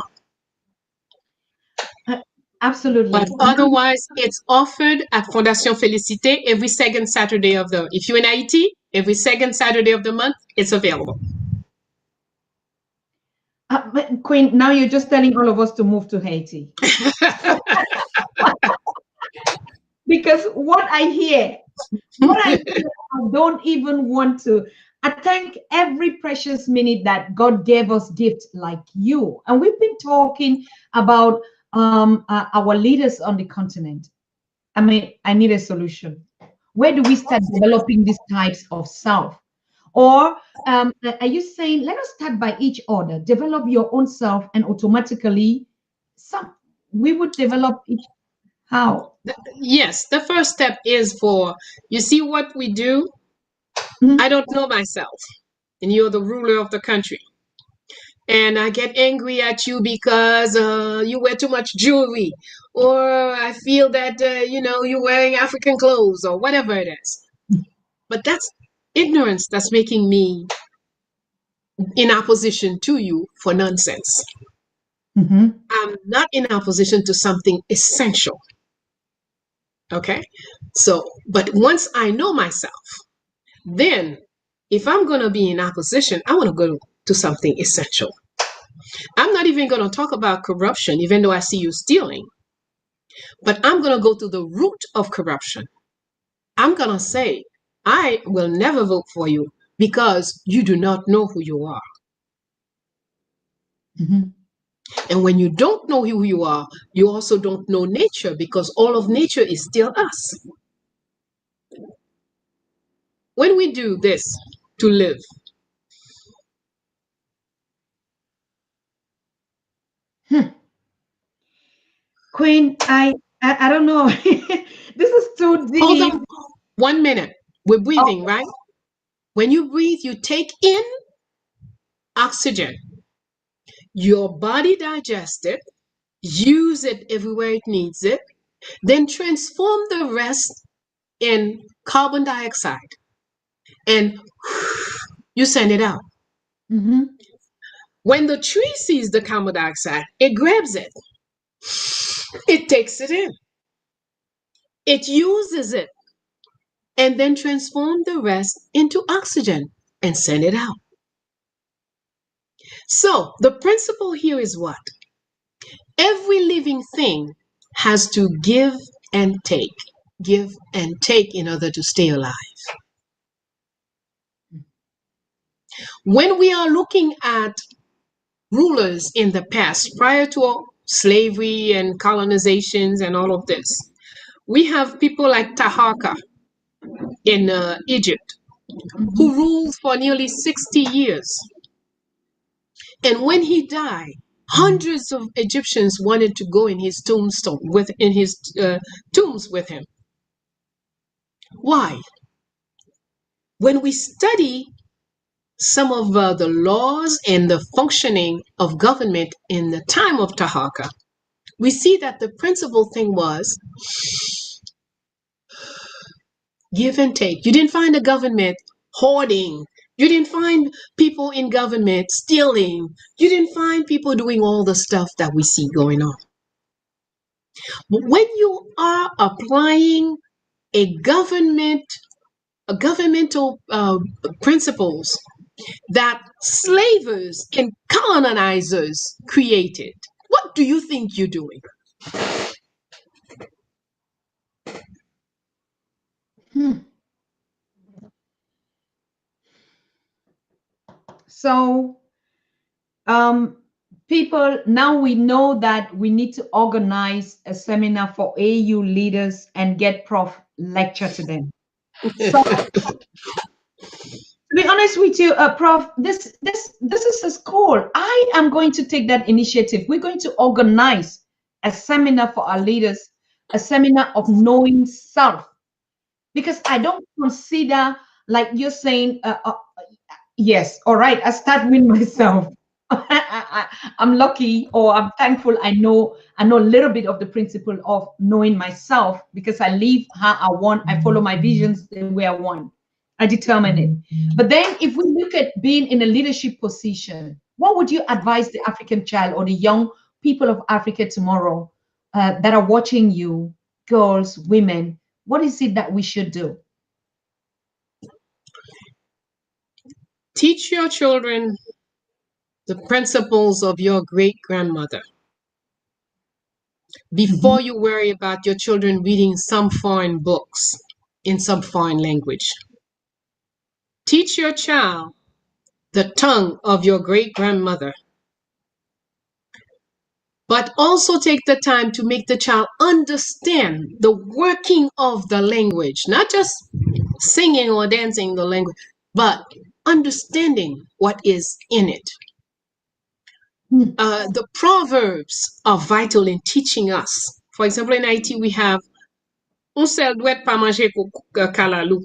Speaker 1: Absolutely.
Speaker 2: But otherwise, it's offered at Fondation Félicité every second Saturday if you're in Haiti, every second Saturday of the month, it's available.
Speaker 1: But Queen, now you're just telling all of us to move to Haiti. Because what I hear, I don't even want to. I thank every precious minute that God gave us gifts like you. And we've been talking about our leaders on the continent. I mean, I need a solution. Where do we start developing these types of self? Or are you saying, let us start by each other, develop your own self, and automatically we would develop each? How?
Speaker 2: Yes, the first step is you see what we do? I don't know myself, and you're the ruler of the country. And I get angry at you because you wear too much jewelry, or I feel that, you're wearing African clothes, or whatever it is. But that's ignorance that's making me in opposition to you for nonsense. I'm not in opposition to something essential. Okay? So, but once I know myself, then if I'm going to be in opposition, I want to go to something essential. I'm not even going to talk about corruption, even though I see you stealing. But I'm going to go to the root of corruption. I'm going to say, I will never vote for you because you do not know who you are. And when you don't know who you are, you also don't know nature, because all of nature is still us. When we do this to live,
Speaker 1: Queen, I don't know. This is too deep.
Speaker 2: Hold on 1 minute. We're breathing, right? When you breathe, you take in oxygen. Your body digests it, use it everywhere it needs it, then transform the rest in carbon dioxide. And you send it out. When the tree sees the carbon dioxide, it grabs it. It takes it in. It uses it and then transform the rest into oxygen and send it out. So the principle here is what? Every living thing has to give and take in order to stay alive. When we are looking at rulers in the past, prior to slavery and colonizations and all of this, we have people like Taharka in Egypt, who ruled for nearly 60 years. And when he died, hundreds of Egyptians wanted to go in his tombs with him. Why? When we study some of the laws and the functioning of government in the time of Tahaka, we see that the principal thing was give and take. You didn't find the government hoarding. You didn't find people in government stealing. You didn't find people doing all the stuff that we see going on. But when you are applying a governmental principles that slavers and colonizers created, what do you think you're doing?
Speaker 1: So, people, now we know that we need to organize a seminar for AU leaders and get Prof lecture to them. So, to be honest with you, Prof, this is a school. I am going to take that initiative. We're going to organize a seminar for our leaders, a seminar of knowing self, because I don't consider, like you're saying, yes, all right, I start with myself. I'm lucky, or I'm thankful. I know a little bit of the principle of knowing myself, because I live how I want. I follow my visions the way I want. I determine it. But then, if we look at being in a leadership position, what would you advise the African child or the young people of Africa tomorrow that are watching you, girls, women? What is it that we should do?
Speaker 2: Teach your children the principles of your great-grandmother before you worry about your children reading some foreign books in some foreign language. Teach your child the tongue of your great-grandmother, but also take the time to make the child understand the working of the language, not just singing or dancing the language, but understanding what is in it. The proverbs are vital in teaching us. For example, in Haiti, we have un sel doit pas manger kalalou.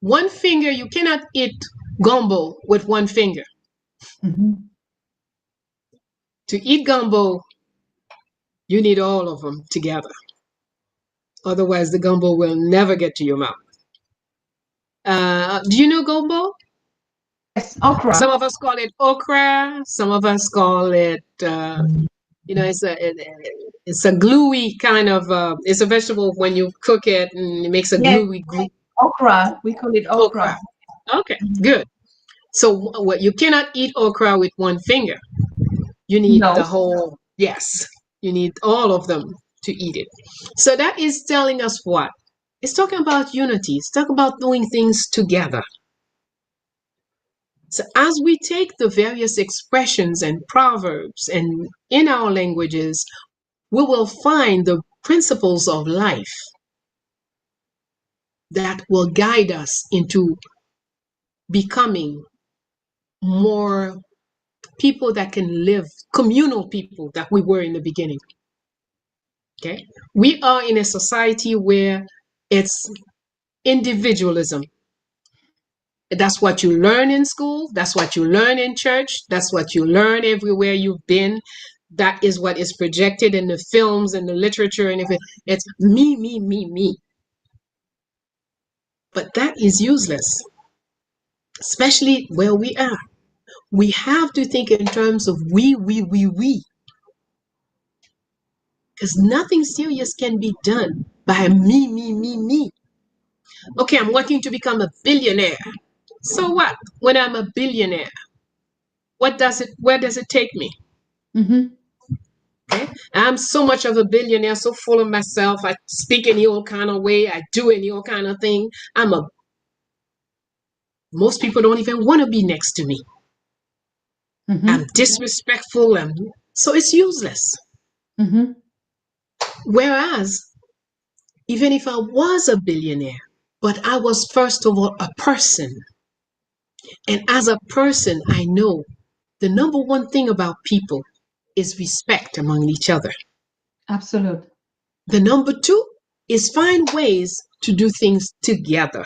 Speaker 2: One finger, you cannot eat gumbo with one finger. To eat gumbo, you need all of them together. Otherwise, the gumbo will never get to your mouth. Do you know gumbo?
Speaker 1: Yes, okra.
Speaker 2: Some of us call it okra. Some of us call it, it's a gluey kind of, it's a vegetable when you cook it and it makes a gluey glue.
Speaker 1: Okra, we call it okra.
Speaker 2: Okay, good. So what you cannot eat okra with one finger. You need the whole, yes, you need all of them to eat it. So that is telling us what? It's talking about unity. It's talking about doing things together. So as we take the various expressions and proverbs and in our languages, we will find the principles of life that will guide us into becoming more people that can live, communal people that we were in the beginning. Okay? We are in a society where it's individualism. That's what you learn in school. That's what you learn in church. That's what you learn everywhere you've been. That is what is projected in the films and the literature and everything. It's me, me, me, me. But that is useless, especially where we are. We have to think in terms of we. Because nothing serious can be done by me, me, me, me. Okay, I'm working to become a billionaire. So what? When I'm a billionaire, where does it take me? Okay? I'm so much of a billionaire, so full of myself. I speak any old kind of way. I do any old kind of thing. Most people don't even want to be next to me. I'm disrespectful. So it's useless. Whereas, even if I was a billionaire, but I was first of all a person. And as a person, I know the number one thing about people is respect among each other.
Speaker 1: Absolutely.
Speaker 2: The number two is find ways to do things together.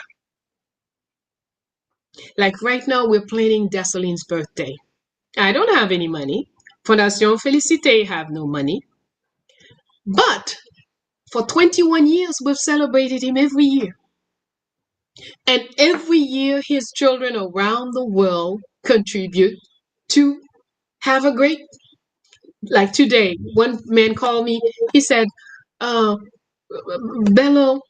Speaker 2: Like right now, we're planning Desaline's birthday. I don't have any money. Fondation Félicité have no money. But for 21 years, we've celebrated him every year. And every year, his children around the world contribute to have a great, like today, one man called me. He said, uh, Bello,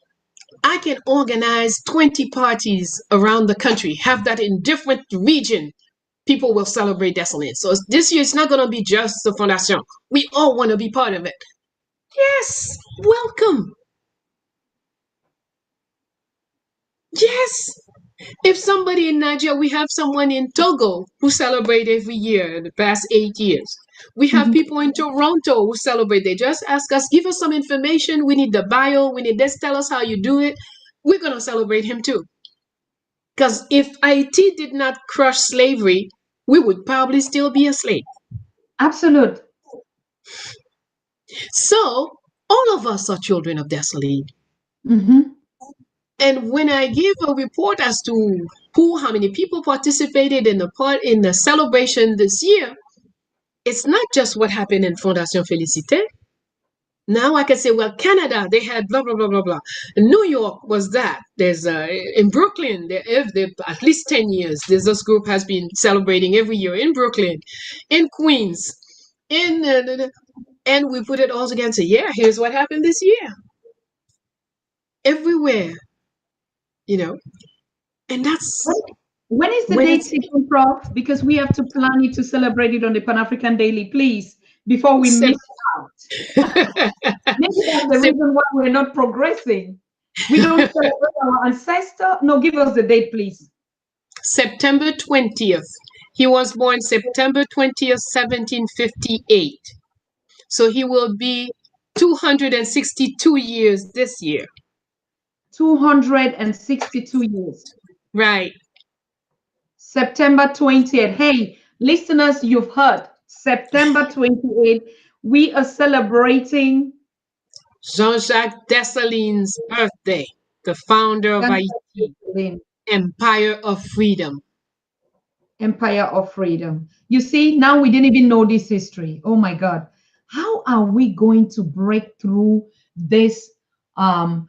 Speaker 2: I can organize 20 parties around the country, have that in different regions. People will celebrate Dessalines. So this year, it's not going to be just the Fondation. We all want to be part of it. Yes, welcome. Yes. If somebody in Nigeria, we have someone in Togo who celebrate every year in the past 8 years. We have people in Toronto who celebrate. They just ask us, give us some information. We need the bio. We need this. Tell us how you do it. We're going to celebrate him too. Because if Haiti did not crush slavery, we would probably still be a slave.
Speaker 1: Absolute.
Speaker 2: So all of us are children of Dessalines.
Speaker 1: Mm-hmm.
Speaker 2: And when I give a report as to how many people participated in the celebration this year, it's not just what happened in Fondation Félicité. Now I can say, well, Canada, they had blah, blah, blah, blah, blah. New York was that. There's in Brooklyn, at least 10 years, this group has been celebrating every year in Brooklyn, in Queens, and we put it all together and say, yeah, here's what happened this year. Everywhere, and that's...
Speaker 1: When is the date taken, Prof? Because we have to plan it to celebrate it on the Pan-African Daily, please, before we miss out. Maybe that's the reason why we're not progressing. We don't celebrate our ancestor. No, give us the date, please.
Speaker 2: September 20th. He was born September 20th, 1758. So he will be 262 years this year.
Speaker 1: 262 years.
Speaker 2: Right.
Speaker 1: September 20th. Hey, listeners, you've heard. September 28th, we are celebrating
Speaker 2: Jean-Jacques Dessalines' birthday, the founder of Haiti, Empire of Freedom.
Speaker 1: Empire of Freedom. You see, now we didn't even know this history. Oh my God. How are we going to break through this? And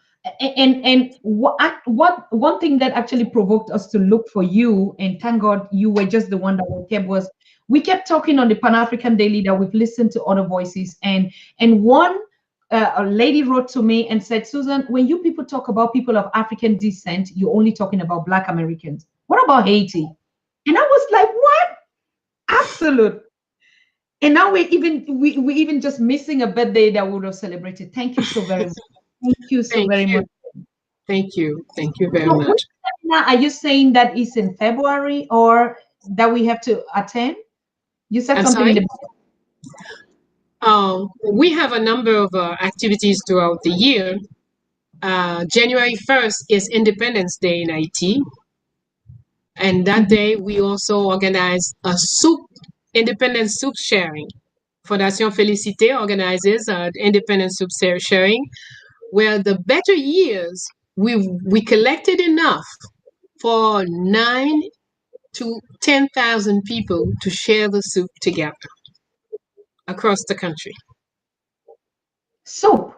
Speaker 1: what one thing that actually provoked us to look for you, and thank God you were just the one that kept, was we kept talking on the Pan-African Daily that we've listened to other voices, and one a lady wrote to me and said, Susan, when you people talk about people of African descent, you're only talking about Black Americans. What about Haiti? And I was like, what? Absolute. And now we even just missing a birthday that we would have celebrated. Thank you so very much. Thank you so very much.
Speaker 2: Thank you. Thank you very much.
Speaker 1: Are you saying that is in February or that we have to attend? You said something in the
Speaker 2: we have a number of activities throughout the year. January 1st is Independence Day in Haiti. And that day, we also organize a independence soup sharing. Fondation Félicité organizes independence soup sharing, where the better years, we collected enough for 9,000 to 10,000 people to share the soup together across the country.
Speaker 1: Soup,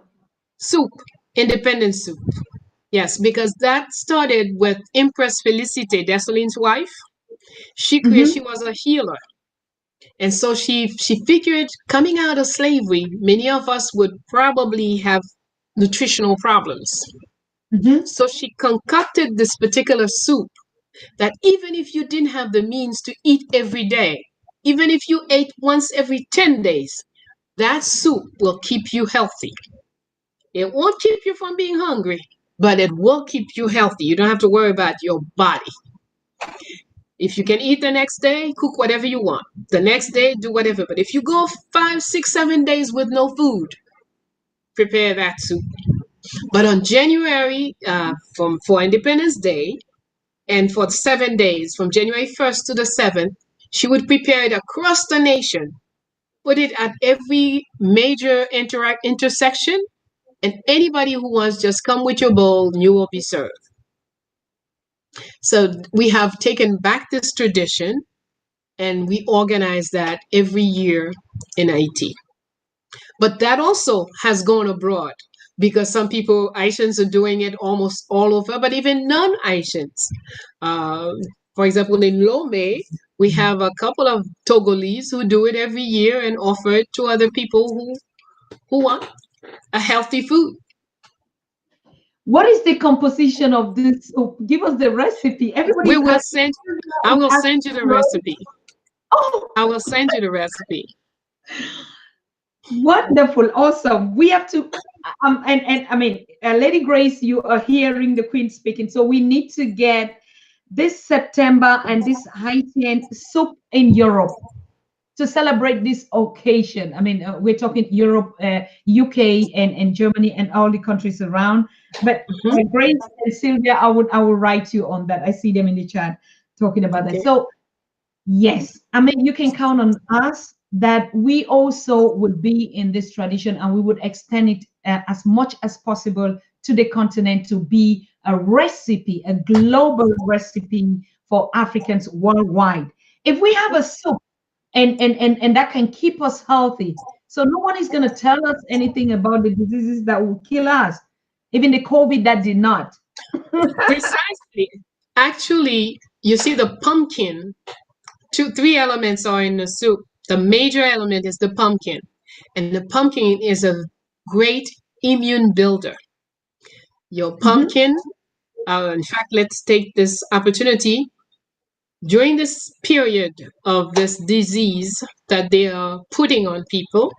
Speaker 2: independence soup. Yes, because that started with Empress Félicité, Dessalines' wife. She was a healer. And so she figured, coming out of slavery, many of us would probably have nutritional problems. So she concocted this particular soup that even if you didn't have the means to eat every day, even if you ate once every 10 days, that soup will keep you healthy. It won't keep you from being hungry, but it will keep you healthy. You don't have to worry about your body. If you can eat the next day, cook whatever you want. The next day, do whatever. But if you go 5, 6, 7 days with no food, prepare that soup. But on January, for Independence Day, and for 7 days, from January 1st to the 7th, she would prepare it across the nation, put it at every major intersection, and anybody who wants, just come with your bowl and you will be served. So we have taken back this tradition and we organize that every year in Haiti. But that also has gone abroad because some people, Haitians, are doing it almost all over, but even non-Haitians. Uh, for example, in Lomé, we have a couple of Togolese who do it every year and offer it to other people who want a healthy food.
Speaker 1: What is the composition of this soup? Give us the recipe. Everybody
Speaker 2: We
Speaker 1: is
Speaker 2: will
Speaker 1: asking.
Speaker 2: send, I will send you the recipe.
Speaker 1: Oh,
Speaker 2: I will send you the recipe.
Speaker 1: wonderful, awesome. We have to, and I mean, Lady Grace, you are hearing the Queen speaking, so we need to get this September and this Haitian soup in Europe to celebrate this occasion. I mean, we're talking Europe, UK, and Germany, and all the countries around. But
Speaker 2: Mhm.
Speaker 1: Grace and Sylvia, I will write you on that. I see them in the chat talking about that.
Speaker 2: Okay.
Speaker 1: So yes, I mean, you can count on us that we also would be in this tradition and we would extend it as much as possible to the continent to be a recipe, a global recipe for Africans worldwide. If we have a soup and that can keep us healthy, so no one is going to tell us anything about the diseases that will kill us, even the COVID that did not.
Speaker 2: Precisely. Actually, you see the pumpkin, three elements are in the soup. The major element is the pumpkin, and the pumpkin is a great immune builder. Your
Speaker 1: Mhm,
Speaker 2: pumpkin, in fact, let's take this opportunity during this period of this disease that they are putting on people.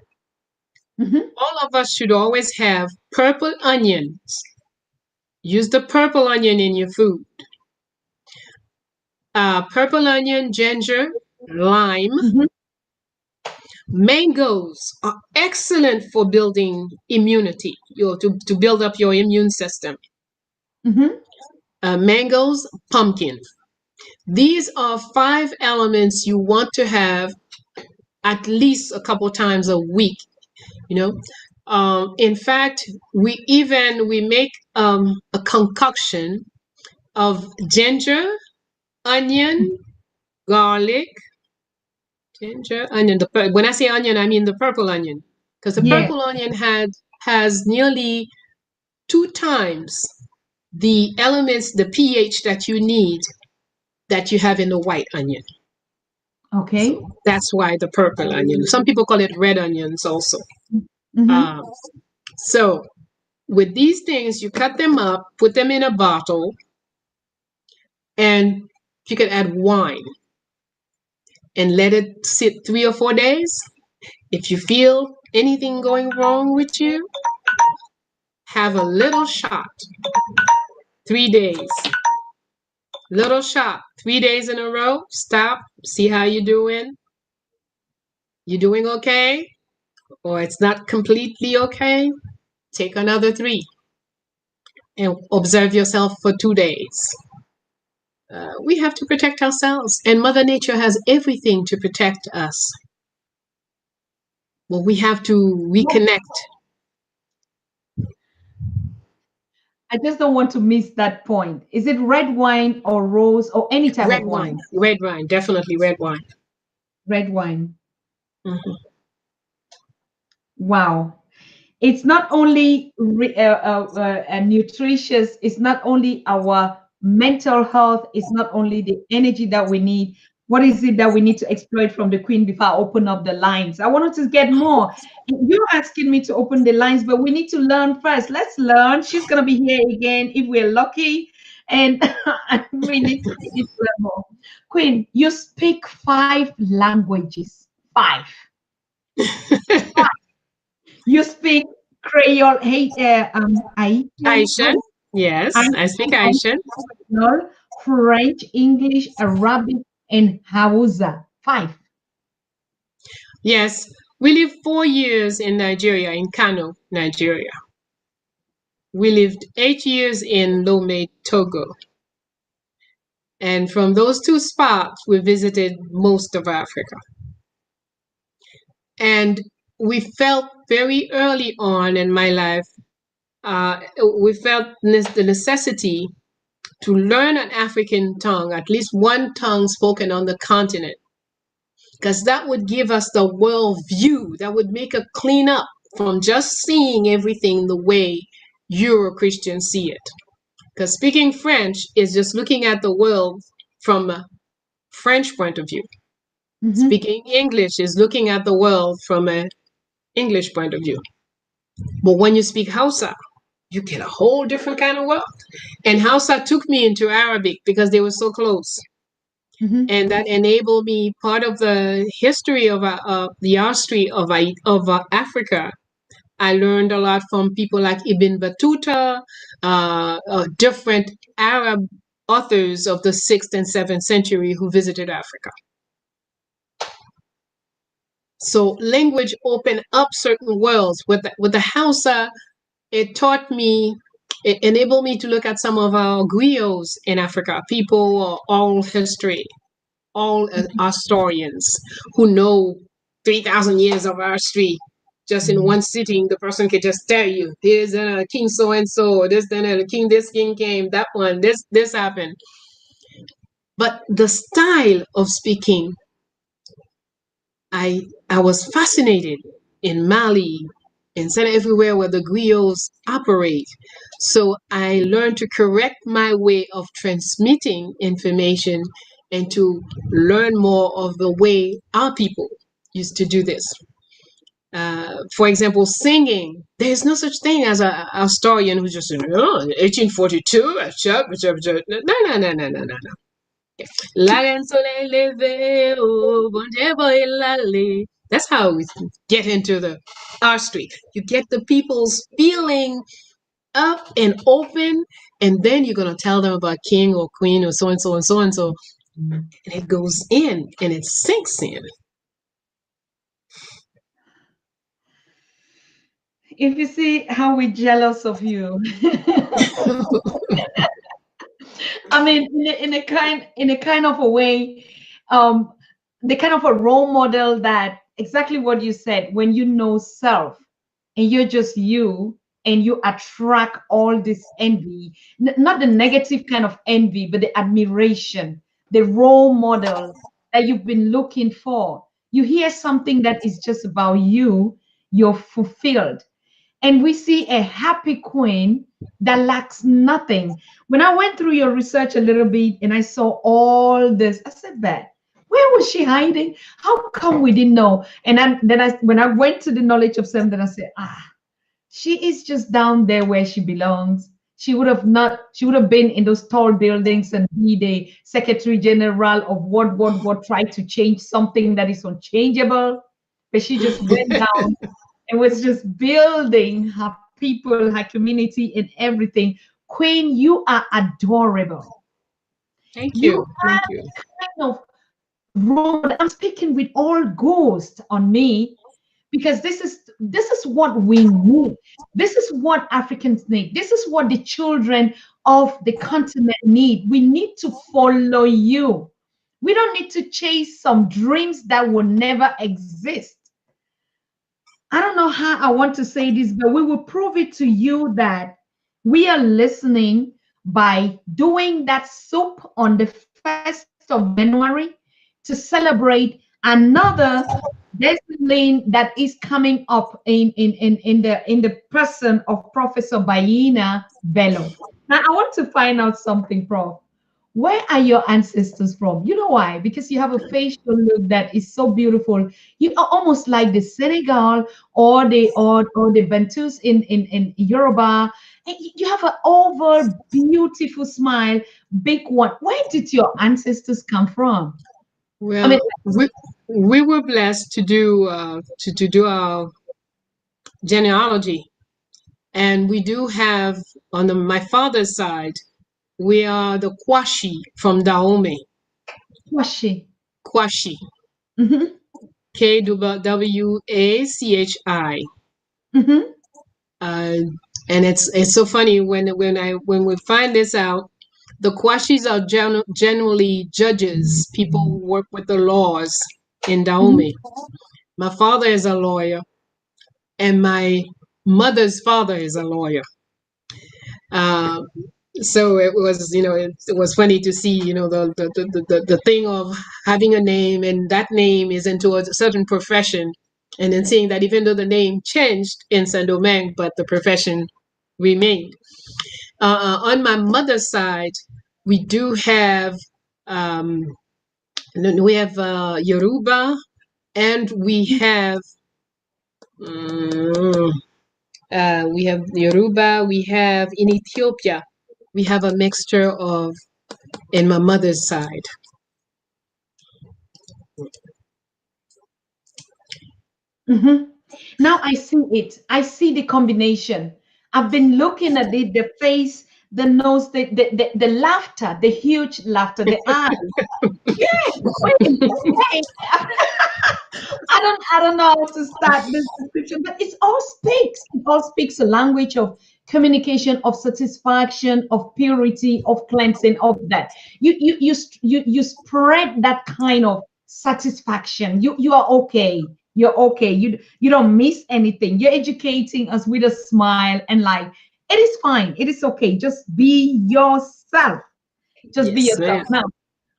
Speaker 1: mhm,
Speaker 2: All of us should always have purple onions. Use the purple onion in your food. Purple onion, ginger, lime.
Speaker 1: mhm,
Speaker 2: Mangoes are excellent for building immunity, to build up your immune system.
Speaker 1: mhm.
Speaker 2: Mangoes, pumpkin. These are five elements you want to have at least a couple times a week. You know, in fact, we make a concoction of ginger, onion, garlic, ginger, onion. When I say onion, I mean the purple onion, because the
Speaker 1: Yes.
Speaker 2: purple onion has nearly two times the elements, the pH that you need that you have in the white onion.
Speaker 1: Okay.
Speaker 2: So that's why the purple onion. Some people call it red onions also.
Speaker 1: Mm-hmm.
Speaker 2: Um, so with these things, you cut them up, put them in a bottle, and you can add wine and let it sit 3 or 4 days. If you feel anything going wrong with you, have a little shot, 3 days. Little shot, 3 days in a row. Stop, see how you're doing. You doing okay? Or it's not completely okay? Take another three and observe yourself for 2 days. We have to protect ourselves, and Mother Nature has everything to protect us. Well, we have to reconnect.
Speaker 1: I just don't want to miss that point. Is it red wine or rose or any type of wine?
Speaker 2: Red wine, definitely red wine.
Speaker 1: Red wine.
Speaker 2: Mhm.
Speaker 1: Wow. It's not only nutritious, it's not only our mental health, it's not only the energy that we need. What is it that we need to exploit from the queen before I open up the lines? I wanted to get more. You're asking me to open the lines, but we need to learn first. Let's learn. She's going to be here again if we're lucky. And we need to learn more. Queen, you speak 5 languages. Five. You speak Creole, Haitian,
Speaker 2: Aishan, yes, I speak
Speaker 1: Haitian,
Speaker 2: Aishan.
Speaker 1: Creole, French, English, Arabic, and Hausa. Five.
Speaker 2: Yes, we lived 4 years in Nigeria, in Kano, Nigeria. We lived 8 years in Lomé, Togo. And from those two spots, we visited most of Africa. And we felt very early on in my life, we felt the necessity to learn an African tongue, at least one tongue spoken on the continent, because that would give us the world view. That would make a clean up from just seeing everything the way Euro Christians see it. Because speaking French is just looking at the world from a French point of view. Speaking English is looking at the world from an English point of view. But when you speak Hausa, you get a whole different kind of world. And Hausa took me into Arabic because they were so close. And that enabled me part of the history of the artistry of Africa. I learned a lot from people like Ibn Battuta, different Arab authors of the 6th and 7th century who visited Africa. So language opened up certain worlds. With the Hausa, it enabled me to look at some of our griots in Africa, people, oral history, all historians who know 3,000 years of our history. Just in one sitting, the person can just tell you, here's king so-and-so, this king came, that one, this happened. But the style of speaking, I was fascinated in Mali and everywhere where the griots operate. So I learned to correct my way of transmitting information and to learn more of the way our people used to do this. For example, singing. There's no such thing as a historian who's just saying, 1842, no. That's how we get into our street. You get the people's feeling up and open, and then you're going to tell them about king or queen or so-and-so and so-and-so. And it goes in and it sinks in.
Speaker 1: If you see how we're jealous of you. I mean, in a kind of a way, the kind of a role model that exactly what you said, when you know self and you're just you and you attract all this envy, not the negative kind of envy, but the admiration, the role model that you've been looking for. You hear something that is just about you, you're fulfilled. And we see a happy queen that lacks nothing. When I went through your research a little bit and I saw all this, I said, "Bet, where was she hiding? How come we didn't know?" And when I went to the knowledge of self, then I said, she is just down there where she belongs. She would have been in those tall buildings and be the Secretary General of what tried to change something that is unchangeable. But she just went down and was just building her people, her community, and everything. Queen, you are adorable.
Speaker 2: Thank you. Thank you.
Speaker 1: Kind of road. I'm speaking with all ghosts on me because this is what we need. This is what Africans need. This is what the children of the continent need. We need to follow you. We don't need to chase some dreams that will never exist. I don't know how I want to say this, but we will prove it to you that we are listening by doing that soup on the 1st of January to celebrate another discipline that is coming up in the person of Professor Bayinnah Bello. Now I want to find out something, Prof. Where are your ancestors from? You know why? Because you have a facial look that is so beautiful. You are almost like the Senegal or the Bantus in Yoruba. And you have an over beautiful smile, big one. Where did your ancestors come from?
Speaker 2: Well,
Speaker 1: I mean,
Speaker 2: we were blessed to do our genealogy, and we do have on my father's side, we are the Kwashi from Dahomey.
Speaker 1: Kwashi.
Speaker 2: Kwashi.
Speaker 1: Mm-hmm.
Speaker 2: Kwachi.
Speaker 1: Mm-hmm.
Speaker 2: And it's so funny when we find this out. The Kwashis are generally judges, people who work with the laws in Dahomey. My father is a lawyer, and my mother's father is a lawyer. So it was, it was funny to see, the thing of having a name, and that name is into a certain profession, and then seeing that even though the name changed in Saint Domingue, but the profession remained. On my mother's side, we do have Yoruba, and we have Yoruba. We have in Ethiopia, we have a mixture of, in my mother's side.
Speaker 1: Now I see it. I see the combination. I've been looking at it, the face, the nose, the laughter, the huge laughter, the eyes. Yeah, wait, wait. I don't know how to start this description, but it all speaks a language of communication, of satisfaction, of purity, of cleansing, of that. You spread that kind of satisfaction. You are okay. You're okay. You don't miss anything. You're educating us with a smile and like it is fine. It is okay. Just be yourself. Just be
Speaker 2: Yes,
Speaker 1: yourself.
Speaker 2: ma'am.
Speaker 1: Now,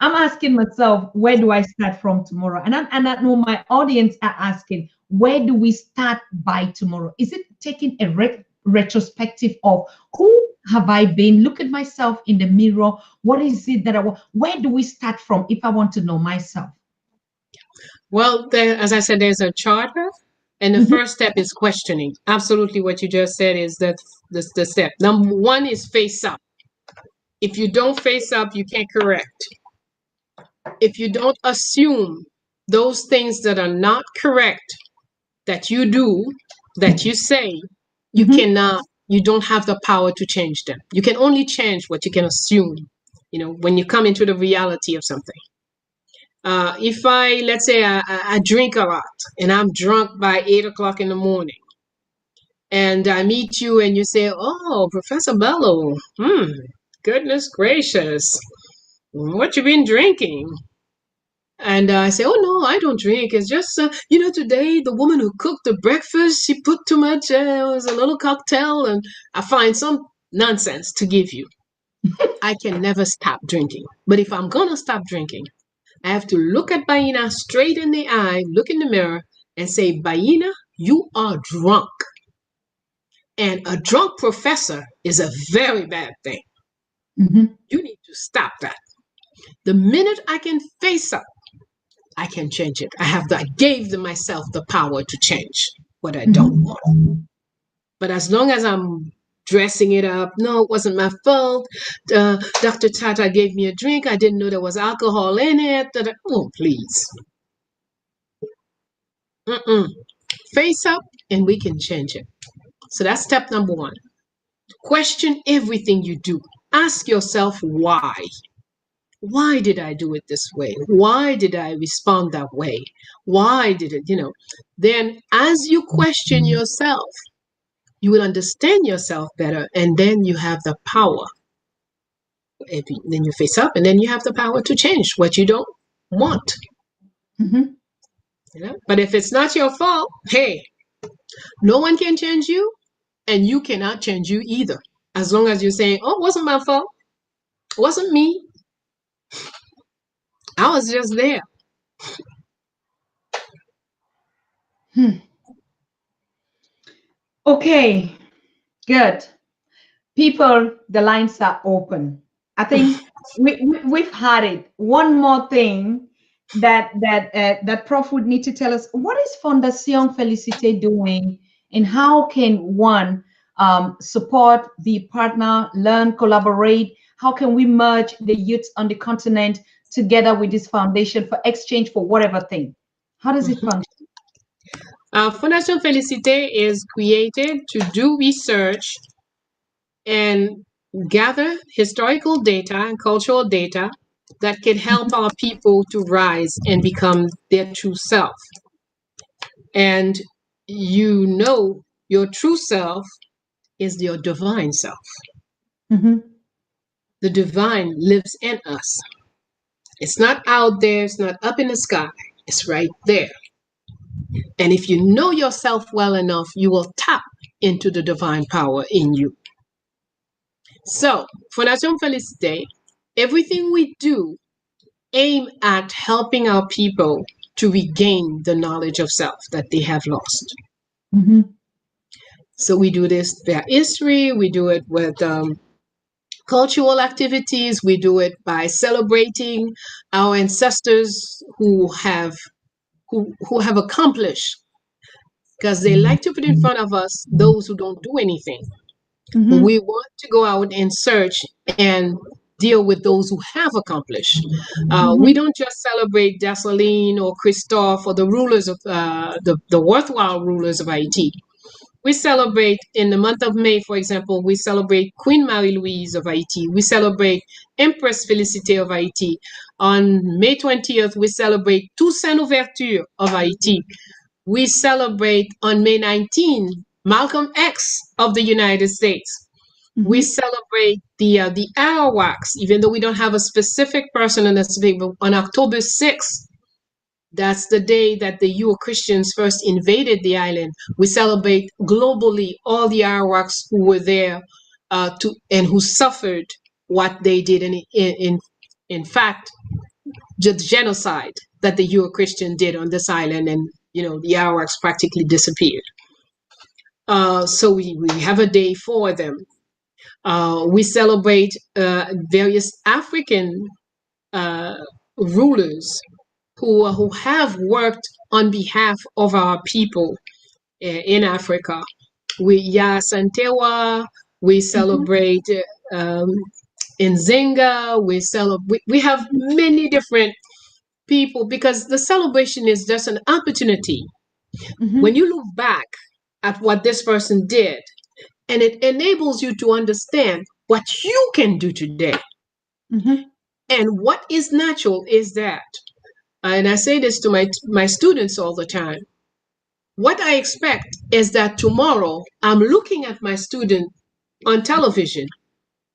Speaker 1: I'm asking myself, where do I start from tomorrow? And I know my audience are asking, where do we start by tomorrow? Is it taking a retrospective of who have I been? Look at myself in the mirror. What is it that I want? Where do we start from if I want to know myself?
Speaker 2: Well, as I said, there's a charter, and the first step is questioning. Absolutely, what you just said is that the step. Number one is face up. If you don't face up, you can't correct. If you don't assume those things that are not correct that you do, that you say, you cannot, you don't have the power to change them. You can only change what you can assume, when you come into the reality of something. If let's say I drink a lot and I'm drunk by 8 o'clock in the morning, and I meet you and you say, "Oh, Professor Bello, goodness gracious, what you been drinking?" And I say, "Oh no, I don't drink. It's just, today the woman who cooked the breakfast, she put too much. It was a little cocktail, and I find some nonsense to give you." I can never stop drinking. But if I'm gonna stop drinking, I have to look at Bayinnah straight in the eye, look in the mirror, and say, "Bayinnah, you are drunk. And a drunk professor is a very bad thing. You need to stop that." The minute I can face up, I can change it. I gave myself the power to change what I don't want. But as long as I'm dressing it up, no, it wasn't my fault. Dr. Tata gave me a drink. I didn't know there was alcohol in it. Oh, please. Face up and we can change it. So that's step number one. Question everything you do. Ask yourself why. Why did I do it this way? Why did I respond that way? Why did it, Then as you question yourself, you will understand yourself better, and then you have the power. Then you face up, and then you have the power to change what you don't want. But if it's not your fault, hey, no one can change you, and you cannot change you either. As long as you're saying, "Oh, it wasn't my fault. It wasn't me. I was just there."
Speaker 1: Okay, good. People, the lines are open. I think we've had it. One more thing that Prof would need to tell us: what is Fondation Felicite doing, and how can one support, be partner, learn, collaborate? How can we merge the youth on the continent together with this foundation for exchange for whatever thing? How does it function?
Speaker 2: Fondation Felicite is created to do research and gather historical data and cultural data that can help our people to rise and become their true self. And your true self is your divine self. The divine lives in us. It's not out there, it's not up in the sky, it's right there. And if you know yourself well enough, you will tap into the divine power in you. So, Fondation Félicité, everything we do aim at helping our people to regain the knowledge of self that they have lost.
Speaker 1: Mm-hmm.
Speaker 2: So we do this via history, we do it with cultural activities, we do it by celebrating our ancestors who have accomplished, because they like to put in front of us those who don't do anything.
Speaker 1: Mm-hmm.
Speaker 2: We want to go out and search and deal with those who have accomplished. We don't just celebrate Dessalines or Christophe or the rulers of the worthwhile rulers of Haiti. We celebrate in the month of May, for example, we celebrate Queen Marie-Louise of Haiti. We celebrate Empress Félicité of Haiti. On May 20th, we celebrate Toussaint Louverture of Haiti. We celebrate on May 19th, Malcolm X of the United States. We celebrate the Arawaks, even though we don't have a specific person in this big, but on October 6th, that's the day that the Euro Christians first invaded the island. We celebrate globally all the Arawaks who were there and who suffered what they did. And in fact, the genocide that the Euro Christian did on this island, and the Arawaks practically disappeared. So we have a day for them. We celebrate various African rulers who have worked on behalf of our people in Africa. Ya Santewa, we celebrate Nzinga, we have many different people, because the celebration is just an opportunity. When you look back at what this person did, and it enables you to understand what you can do today. And what is natural is that, and I say this to my students all the time, what I expect is that tomorrow I'm looking at my student on television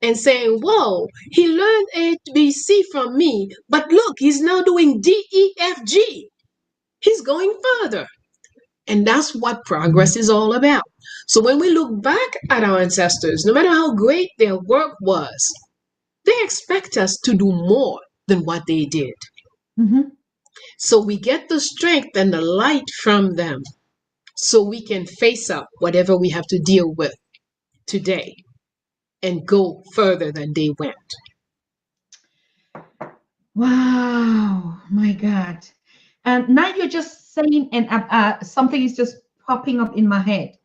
Speaker 2: and saying, whoa, he learned ABC from me, but look, he's now doing DEFG. He's going further. And that's what progress is all about. So when we look back at our ancestors, no matter how great their work was, they expect us to do more than what they did. So we get the strength and the light from them so we can face up whatever we have to deal with today and go further than they went.
Speaker 1: Wow, my God. And now you're just saying, and something is just popping up in my head.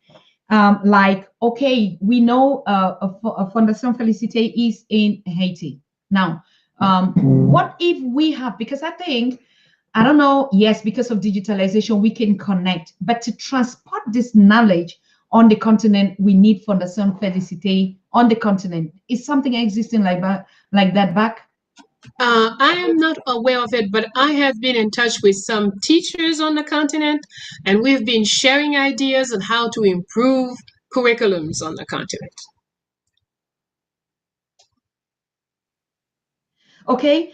Speaker 1: Like, okay, we know a Fondation Félicité is in Haiti. Now, what if we have, because I think, I don't know, yes, because of digitalization, we can connect, but to transport this knowledge on the continent, we need Fondation Félicité on the continent. Is something existing like that back?
Speaker 2: I am not aware of it, but I have been in touch with some teachers on the continent, and we've been sharing ideas on how to improve curriculums on the continent.
Speaker 1: Okay.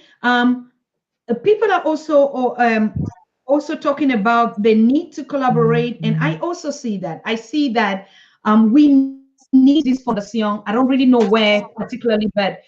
Speaker 1: People are also talking about the need to collaborate, and I also see that. I see that we need this fondation. I don't really know where particularly, but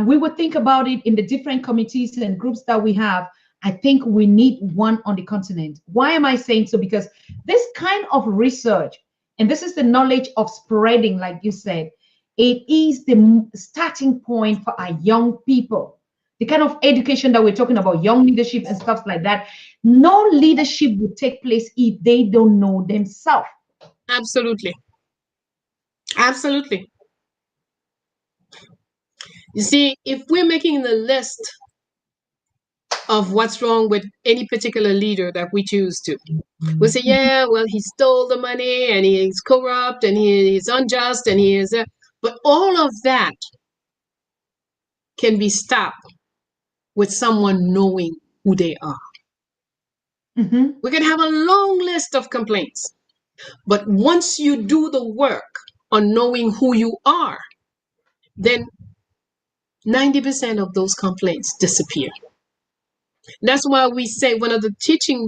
Speaker 1: we would think about it in the different committees and groups that we have. I think we need one on the continent. Why am I saying so? Because this kind of research, and this is the knowledge of spreading, like you said, it is the starting point for our young people. The kind of education that we're talking about, young leadership and stuff like that. No leadership would take place if they don't know themselves.
Speaker 2: Absolutely. Absolutely. You see, if we're making the list of what's wrong with any particular leader that we choose to, we say, yeah, well, he stole the money and he's corrupt and he's unjust and he is, but all of that can be stopped with someone knowing who they are. We can have a long list of complaints, but once you do the work on knowing who you are, then 90% of those complaints disappear. That's why we say one of the teaching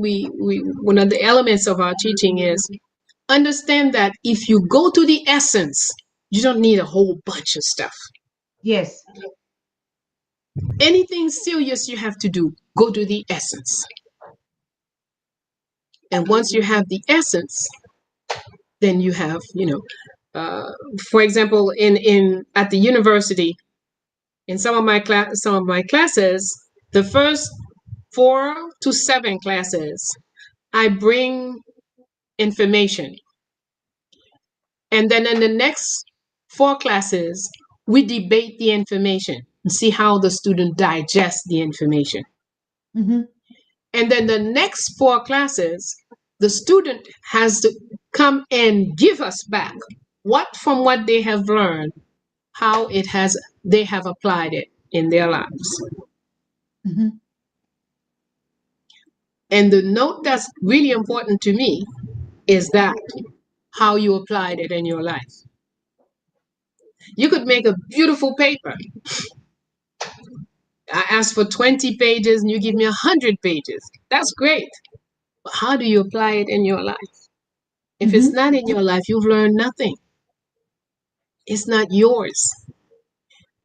Speaker 2: one of the elements of our teaching is understand that if you go to the essence, you don't need a whole bunch of stuff.
Speaker 1: Yes.
Speaker 2: Anything serious you have to do, go to the essence. And once you have the essence, then you have, for example, in at the university, in some of my classes, the first 4 to 7 classes, I bring information, and then in the next 4 classes, we debate the information and see how the student digests the information.
Speaker 1: Mm-hmm.
Speaker 2: And then the next 4 classes, the student has to come and give us back what they have learned, how they have applied it in their lives.
Speaker 1: Mm-hmm.
Speaker 2: And the note that's really important to me is that how you applied it in your life. You could make a beautiful paper. I ask for 20 pages and you give me 100 pages. That's great. But how do you apply it in your life? If it's
Speaker 1: Mm-hmm.
Speaker 2: not in your life, you've learned nothing. It's not yours.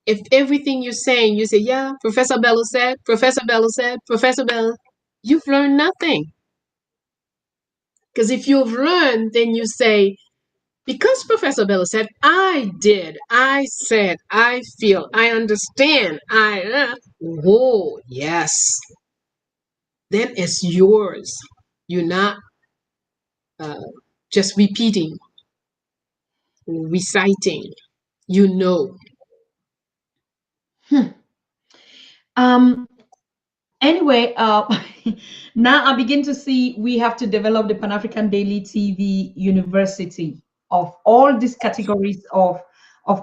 Speaker 2: If everything you're saying, you say, yeah, Professor Bello said, Professor Bello said, Professor Bello, you've learned nothing. Because if you've learned, then you say, because Professor Bello said, I did, I said, I feel, I understand, oh, yes. Then it's yours. You're not just repeating, reciting, you know.
Speaker 1: Um, Anyway, now I begin to see we have to develop the Pan-African Daily TV University of all these categories of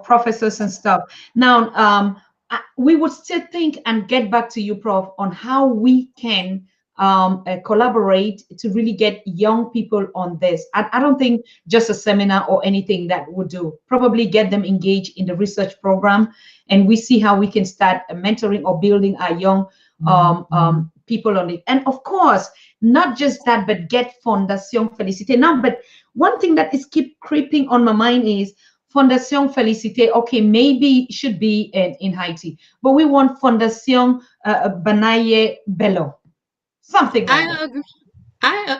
Speaker 1: professors and stuff. Now, we would still think and get back to you, Prof, on how we can collaborate to really get young people on this. I don't think just a seminar or anything that would do. Probably get them engaged in the research program, and we see how we can start mentoring or building our young people on it. And of course, not just that, but get Fondation Félicité. Now, but one thing that is keep creeping on my mind is Fondation Félicité. Okay, maybe it should be in Haiti, but we want Fondation Banaye Bello, something like that.
Speaker 2: I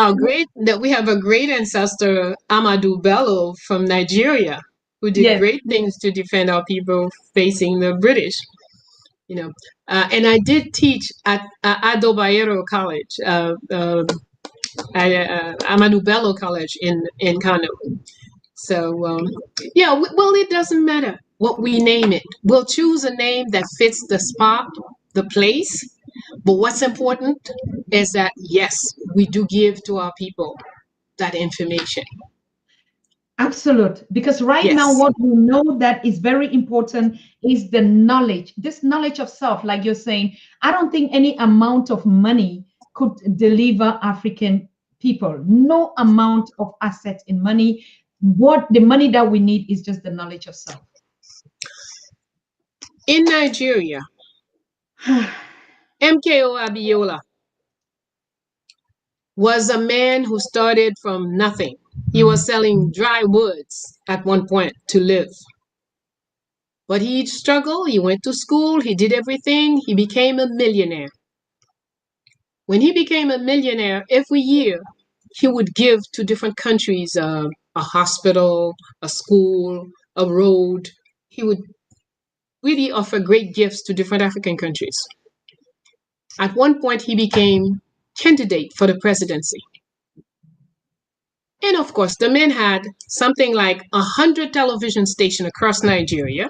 Speaker 2: agree. Bayinnah. We have a great ancestor, Amadou Bello from Nigeria, who did
Speaker 1: Yes.
Speaker 2: great things to defend our people facing the British. And I did teach at Ado Bayero College, Amadou Bello College in Kano. So, well, it doesn't matter what we name it. We'll choose a name that fits the spot, the place. But what's important is that, yes, we do give to our people that information.
Speaker 1: Absolute. Because right now,
Speaker 2: Yes.
Speaker 1: what we know that is very important is the knowledge, this knowledge of self, like you're saying. I don't think any amount of money could deliver African people. No amount of assets in money. What the money that we need is just the knowledge of self.
Speaker 2: In Nigeria, MKO Abiola was a man who started from nothing. He was selling dry woods at one point to live. But he struggled, he went to school, he did everything, he became a millionaire. When he became a millionaire, every year he would give to different countries a hospital, a school, a road. He would really offer great gifts to different African countries. At one point, he became candidate for the presidency. And of course, the man had something like 100 television stations across Nigeria.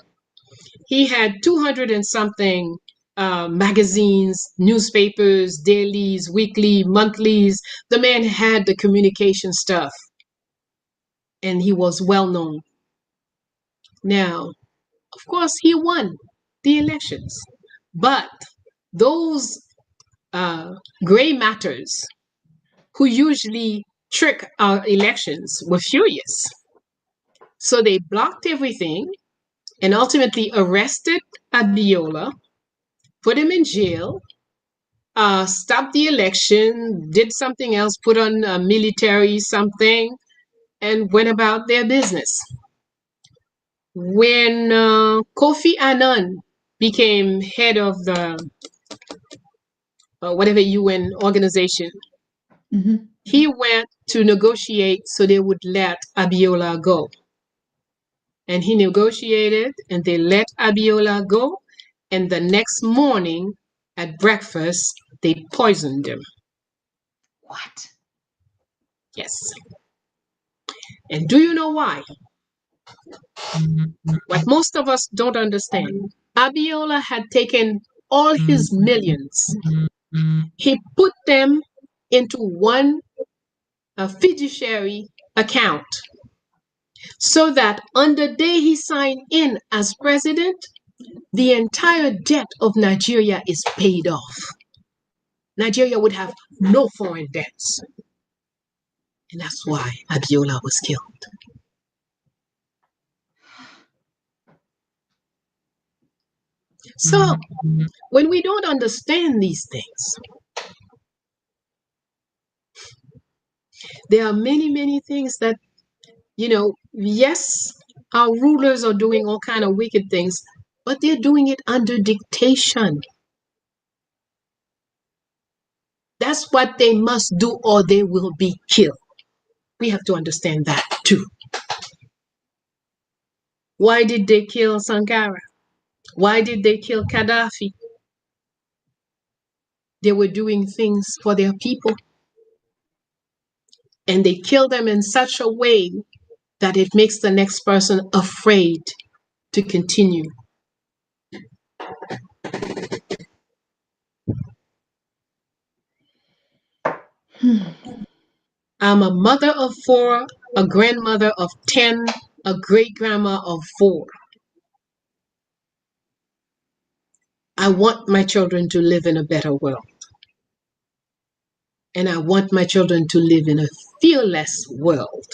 Speaker 2: He had 200 and something magazines, newspapers, dailies, weekly, monthlies. The man had the communication stuff, and he was well known. Now, of course, he won the elections, but those gray matters who usually trick our elections were furious. So they blocked everything and ultimately arrested Abiola, put him in jail, stopped the election, did something else, put on military something, and went about their business. When Kofi Annan became head of the whatever UN organization, he went to negotiate so they would let Abiola go. And he negotiated and they let Abiola go. And the next morning at breakfast, they poisoned him.
Speaker 1: What?
Speaker 2: Yes. And do you know why? What most of us don't understand. Abiola had taken all his millions. He put them into one fiduciary account so that on the day he signed in as president, the entire debt of Nigeria is paid off. Nigeria would have no foreign debts. And that's why Abiola was killed. So when we don't understand these things, there are many, many things that, yes, our rulers are doing all kind of wicked things, but they're doing it under dictation. That's what they must do or they will be killed. We have to understand that too. Why did they kill Sankara? Why did they kill Gaddafi? They were doing things for their people. And they kill them in such a way that it makes the next person afraid to continue. I'm a mother of 4, a grandmother of 10, a great-grandma of 4. I want my children to live in a better world. And I want my children to live in a fearless world.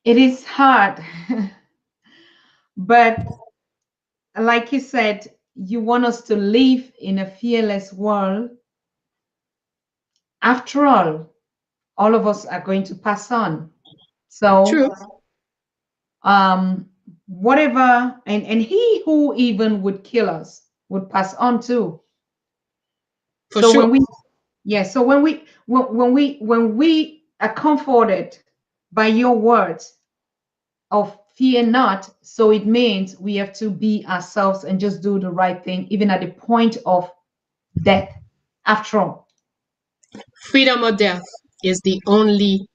Speaker 1: It is hard. But like you said, you want us to live in a fearless world. After all of us are going to pass on. So
Speaker 2: True.
Speaker 1: Whatever, and he who even would kill us would pass on too.
Speaker 2: For
Speaker 1: So
Speaker 2: sure.
Speaker 1: when we are comforted by your words of fear not, so it means we have to be ourselves and just do the right thing, even at the point of death. After all,
Speaker 2: Freedom or death is the only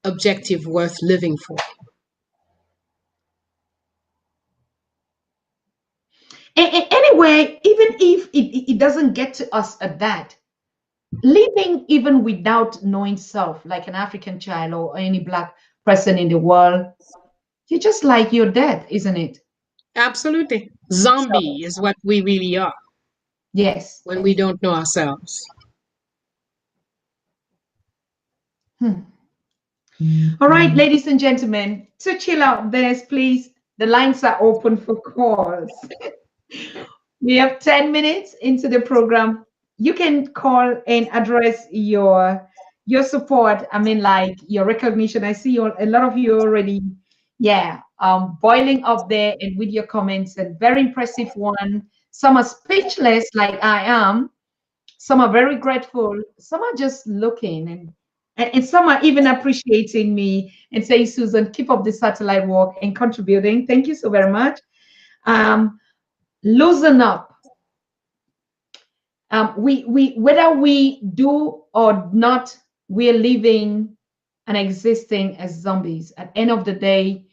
Speaker 2: objective worth living for.
Speaker 1: anyway, even if it doesn't get to us at that, living even without knowing self, like an African child or any Black person in the world, you're just like you're dead, isn't it?
Speaker 2: Absolutely.
Speaker 1: So,
Speaker 2: Zombie is what we really are
Speaker 1: yes.
Speaker 2: when we don't know ourselves.
Speaker 1: All right, ladies and gentlemen, to chill out this, please. The lines are open for calls. We have 10 minutes into the program. You can call and address your support. I mean, like your recognition. I see a lot of you already, boiling up there and with your comments. And very impressive one. Some are speechless, like I am. Some are very grateful. Some are just looking and some are even appreciating me and say, Susan, keep up the satellite work and contributing. Thank you so very much. Loosen up. We whether we do or not, we're living and existing as zombies. At the end of the day,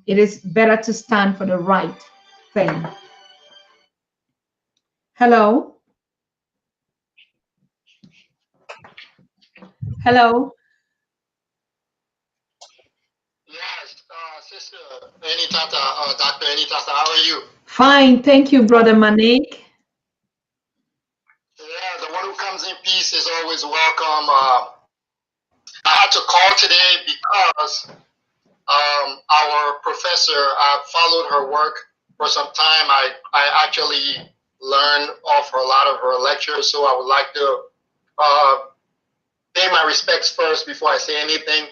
Speaker 1: it is better to stand for the right thing. Hello. Hello.
Speaker 3: Yes, Sister Anitata, Dr. Anitata, how are you?
Speaker 1: Fine, thank you, Brother Manik.
Speaker 3: Yeah, the one who comes in peace is always welcome. I had to call today because our professor, I followed her work for some time. I actually learned off a lot of her lectures, so I would like to pay my respects first before I say anything.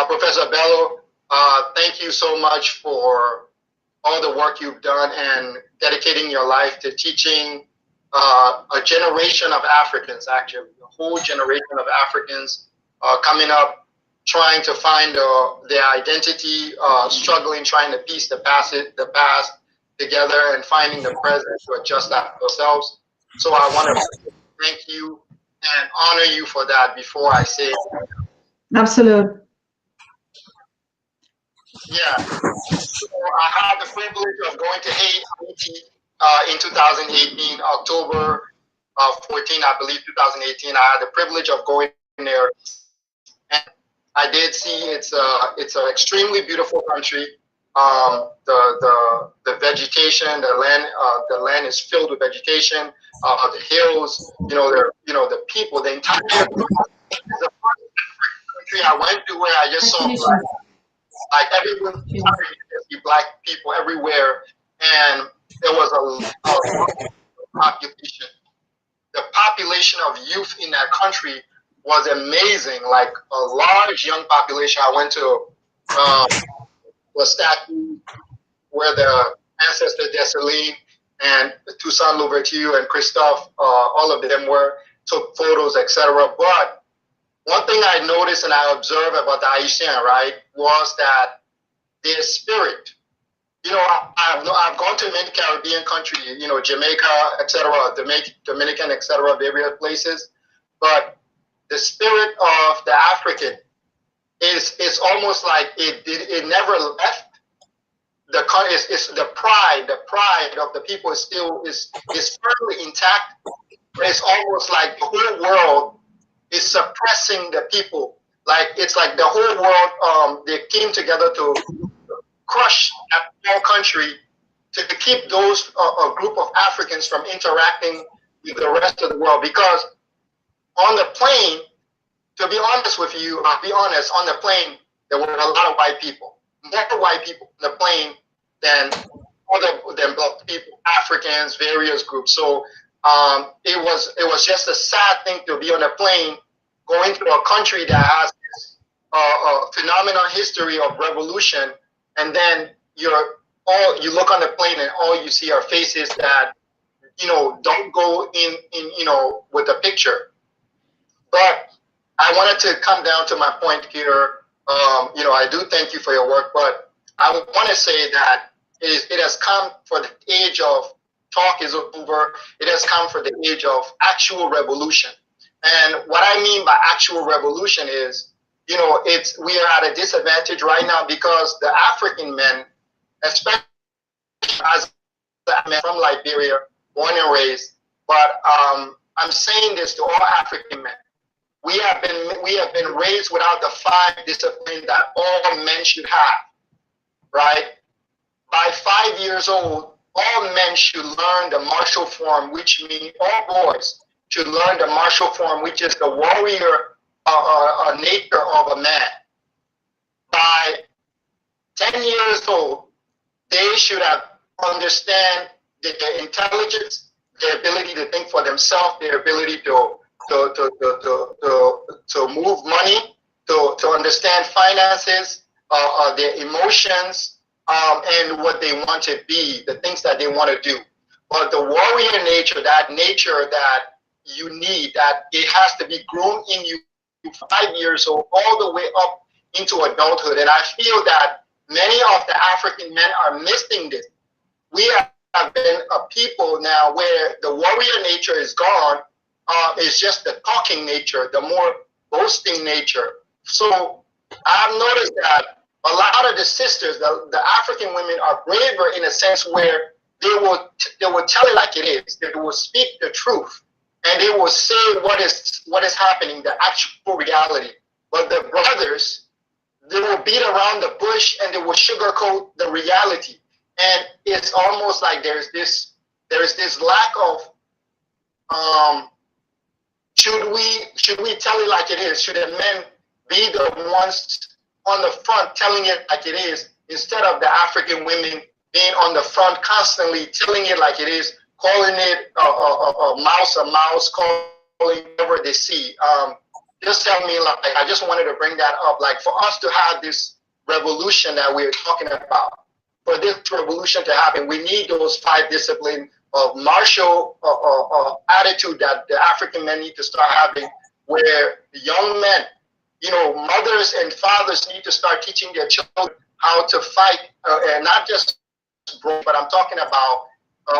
Speaker 3: Professor Bello, thank you so much for all the work you've done and dedicating your life to teaching a generation of Africans, actually, a whole generation of Africans coming up, trying to find their identity, struggling, trying to piece the past together and finding the present to adjust that themselves. So I want to thank you and honor you for that before I say it.
Speaker 1: Absolutely.
Speaker 3: Yeah. So I had the privilege of going to Haiti in 2018, October 14, I believe, 2018. I had the privilege of going there, and I did see it's an extremely beautiful country. The vegetation, the land is filled with vegetation. The hills, the people, the entire the country I went to where I just saw like everyone, you see black people everywhere, and there was a population. The population of youth in that country was amazing, like a large young population. I went to a statue where the ancestor Dessalines and Toussaint Louverture and Christophe, all of them took photos, etc. But one thing I noticed and I observed about the Haitian, right, was that their spirit. I've gone to many Caribbean countries, Jamaica, etc., Dominican, etc., various places, but the spirit of the African is almost like it never left. It's the pride of the people is firmly intact. It's almost like the whole world is suppressing the people. Like it's like the whole world they came together to crush that small country to keep those a group of Africans from interacting with the rest of the world. Because on the plane, to be honest with you, I'll be honest, on the plane there were a lot of white people, more white people on the plane than black people, Africans, various groups. So it was just a sad thing to be on a plane going to a country that has this phenomenal history of revolution, and then you look on the plane and all you see are faces that don't go in with the picture. But I wanted to come down to my point here. I do thank you for your work, but I want to say that it has come for the age of talk is over. It has come for the age of actual revolution. And what I mean by actual revolution is, we are at a disadvantage right now because the African men, especially as men from Liberia, born and raised, but I'm saying this to all African men. We have been raised without the 5 disciplines that all men should have, right? By 5 years old, all men should learn the martial form, which means all boys should learn the martial form, which is the warrior nature of a man. By 10 years old, they should have understand their intelligence, their ability to think for themselves, their ability to move money, to understand finances, their emotions, and what they want to be, the things that they want to do. But the warrior nature, that nature that you need, that it has to be grown in you 5 years old all the way up into adulthood. And I feel that many of the African men are missing this. We have been a people now where the warrior nature is gone. It's just the talking nature, the more boasting nature. So I've noticed that a lot of the sisters, the African women, are braver in a sense where they will tell it like it is. They will speak the truth, and they will say what is happening, the actual reality. But the brothers, they will beat around the bush and they will sugarcoat the reality. And it's almost like there's this lack of should we tell it like it is? Should the men be the ones on the front telling it like it is, instead of the African women being on the front constantly, telling it like it is, calling it a mouse, calling whatever they see. Just tell me, like, I just wanted to bring that up. Like, for us to have this revolution that we're talking about, for this revolution to happen, we need those 5 disciplines of martial attitude that the African men need to start having, where the young men, you know, mothers and fathers need to start teaching their children how to fight, and not just but I'm talking about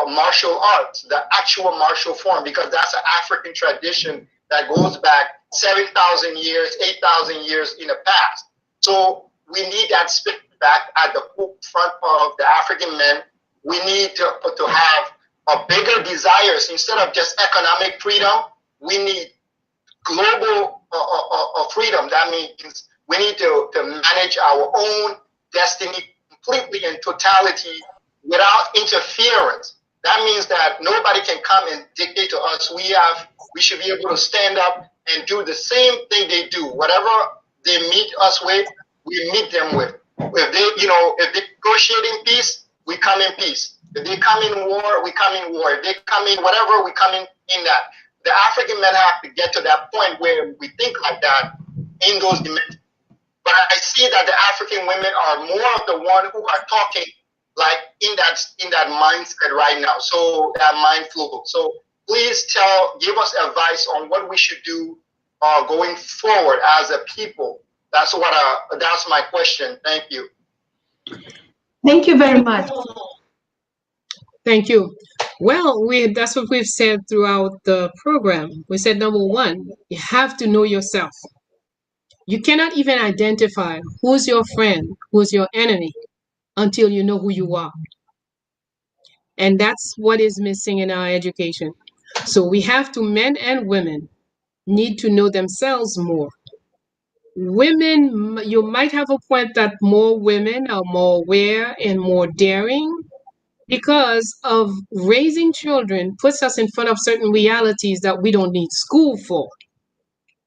Speaker 3: martial arts, the actual martial form, because that's an African tradition that goes back 7,000 years, 8,000 years in the past. So we need that spirit back at the front of the African men. We need to have a bigger desires. Instead of just economic freedom, we need global freedom. That means we need to manage our own destiny completely in totality without interference. That means that nobody can come and dictate to us. We should be able to stand up and do the same thing they do. Whatever they meet us with, we meet them with. If they, you know, if they negotiate in peace, we come in peace. If they come in war, we come in war. If they come in whatever, we come in that. The African men have to get to that point where we think like that in those dimensions. But I see that the African women are more of the one who are talking like in that mindset right now. So that mind flow. So please give us advice on what we should do going forward as a people. That's my question. Thank you.
Speaker 1: Thank you very much.
Speaker 2: Thank you. Well, that's what we've said throughout the program. We said, number one, you have to know yourself. You cannot even identify who's your friend, who's your enemy, until you know who you are. And that's what is missing in our education. So we have to, men and women, need to know themselves more. Women, you might have a point that more women are more aware and more daring, because of raising children puts us in front of certain realities that we don't need school for.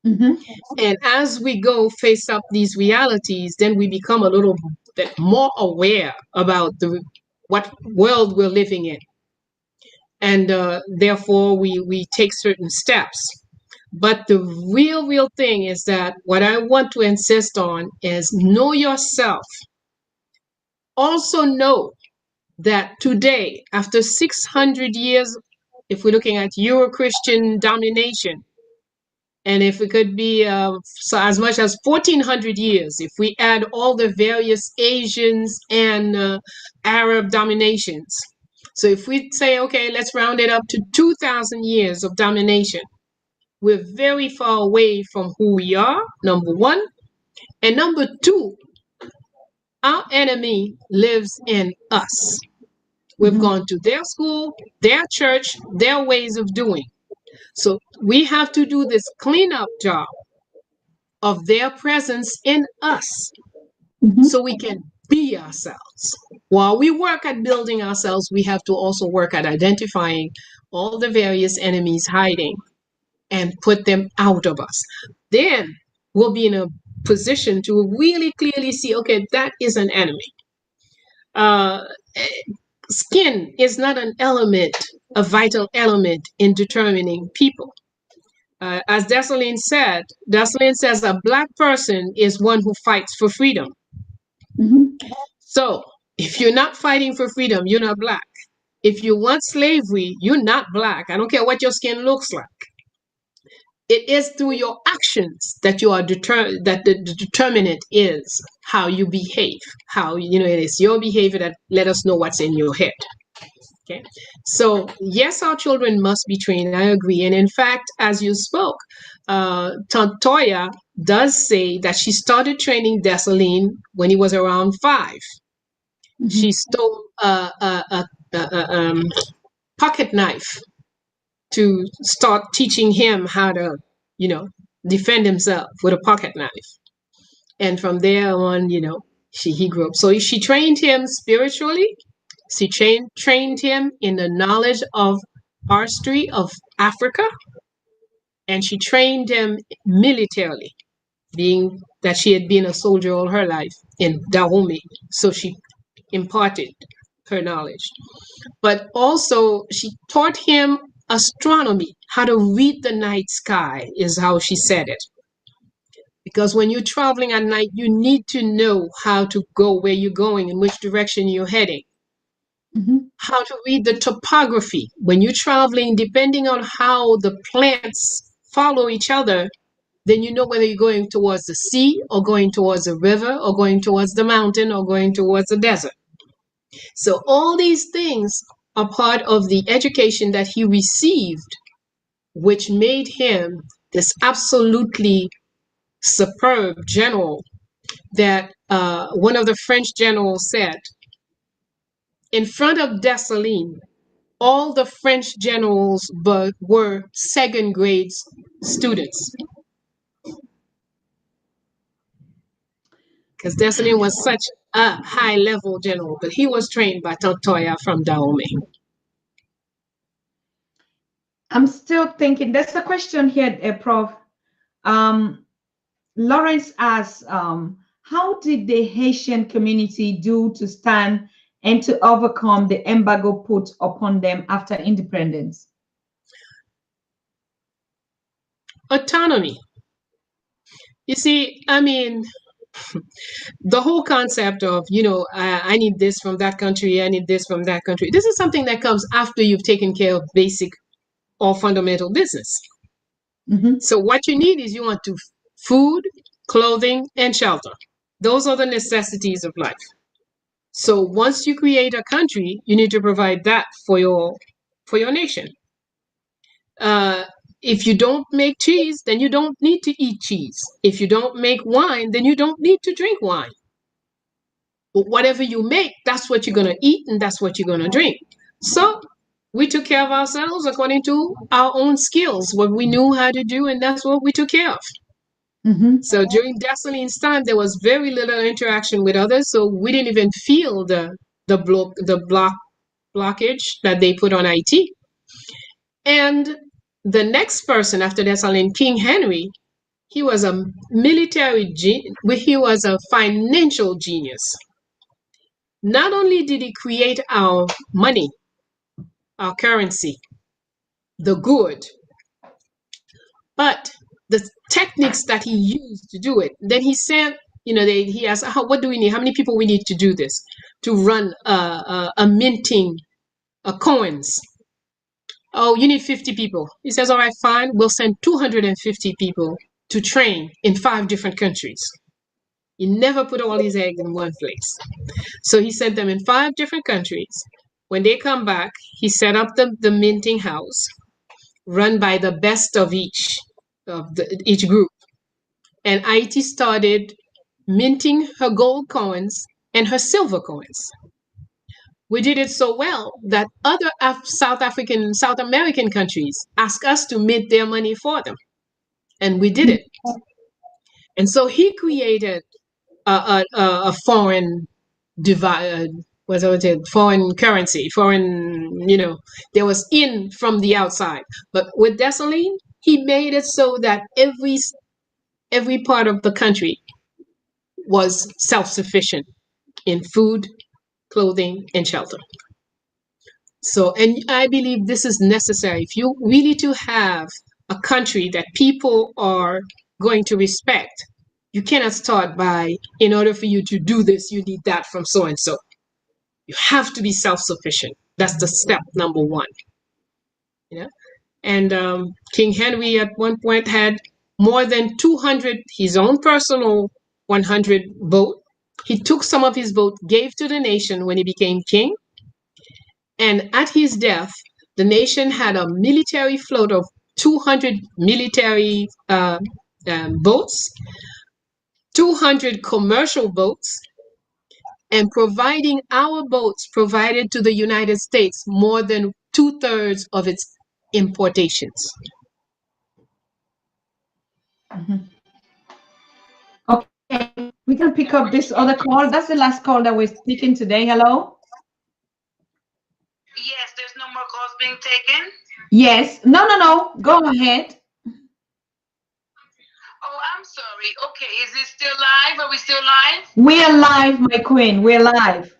Speaker 1: Mm-hmm.
Speaker 2: And as we go face up these realities, then we become a little bit more aware about what world we're living in. And therefore, we take certain steps. But the real thing is that what I want to insist on is know yourself. Also know that today, after 600 years, if we're looking at Euro-Christian domination, and if it could be so as much as 1,400 years, if we add all the various Asians and Arab dominations. So if we say, okay, let's round it up to 2,000 years of domination, we're very far away from who we are, number one. And number two, our enemy lives in us. We've gone to their school, their church, their ways of doing. So we have to do this cleanup job of their presence in us, so we can be ourselves. While we work at building ourselves, we have to also work at identifying all the various enemies hiding and put them out of us. Then we'll be in a position to really clearly see, okay, that is an enemy. Skin is not an element, a vital element in determining people. As Dessalines says a Black person is one who fights for freedom. So if you're not fighting for freedom, you're not Black. If you want slavery, you're not Black. I don't care what your skin looks like. It is through your actions that you are that the determinant is how you behave. How, it is your behavior that let us know what's in your head. Okay. So yes, our children must be trained. I agree. And in fact, as you spoke, Toya does say that she started training Dessalines when he was around 5. She stole a pocket knife to start teaching him how to, defend himself with a pocket knife. And from there on, he grew up. So she trained him spiritually. She trained him in the knowledge of artistry of Africa. And she trained him militarily, being that she had been a soldier all her life in Dahomey. So she imparted her knowledge. But also she taught him astronomy, how to read the night sky is how she said it. Because when you're traveling at night, you need to know how to go, where you're going, in which direction you're heading. How to read the topography. When you're traveling, depending on how the plants follow each other, then you know whether you're going towards the sea or going towards a river or going towards the mountain or going towards the desert. So all these things are part of the education that he received, which made him this absolutely superb general that one of the French generals said, in front of Dessalines, all the French generals were second grade students. Because Dessalines was such a high level general, but he was trained by Tontoya from Dahomey.
Speaker 1: I'm still thinking, there's a question here, Prof. Lawrence asks, how did the Haitian community do to stand and to overcome the embargo put upon them after independence?
Speaker 2: Autonomy. You see, I mean, the whole concept of, I need this from that country, I need this from that country. This is something that comes after you've taken care of basic or fundamental business. So what you need is you want to food, clothing, and shelter. Those are the necessities of life. So once you create a country, you need to provide that for your nation. If you don't make cheese, then you don't need to eat cheese. If you don't make wine, then you don't need to drink wine. But whatever you make, that's what you're going to eat and that's what you're going to drink. So we took care of ourselves according to our own skills, what we knew how to do, and that's what we took care of. So during Dessalines' time, there was very little interaction with others, so we didn't even feel the blockage that they put on Haiti. And the next person after Dessalines, King Henry, he was a he was a financial genius. Not only did he create our money, our currency, the good, but the techniques that he used to do it. Then he said, he asked, what do we need? How many people we need to do this? To run a minting coins. Oh, you need 50 people. He says, all right, fine. We'll send 250 people to train in 5 different countries. He never put all his eggs in one place. So he sent them in 5 different countries. When they come back, he set up the minting house run by the best of each group. And Haiti started minting her gold coins and her silver coins. We did it so well that other South American countries asked us to mint their money for them. And we did it. And so he created a foreign foreign currency, there was in from the outside. But with Dessalines, he made it so that every part of the country was self-sufficient in food, clothing, and shelter. So, and I believe this is necessary. If you really to have a country that people are going to respect, you cannot start by, in order for you to do this, you need that from so-and-so. You have to be self-sufficient. That's the step number 1. And King Henry at one point had more than 200, his own personal 100 boat. He took some of his boat, gave to the nation when he became king. And at his death, the nation had a military float of 200 military boats, 200 commercial boats, and providing our boats provided to the United States more than 2/3 of its importations.
Speaker 1: Okay, we can pick up this other call. That's the last call that we're speaking today. Hello?
Speaker 4: Yes, there's no more calls being taken?
Speaker 1: Yes. No. Go ahead.
Speaker 4: Oh, I'm sorry. Okay, is it still live? Are we still live?
Speaker 1: We're live, my queen. We're live.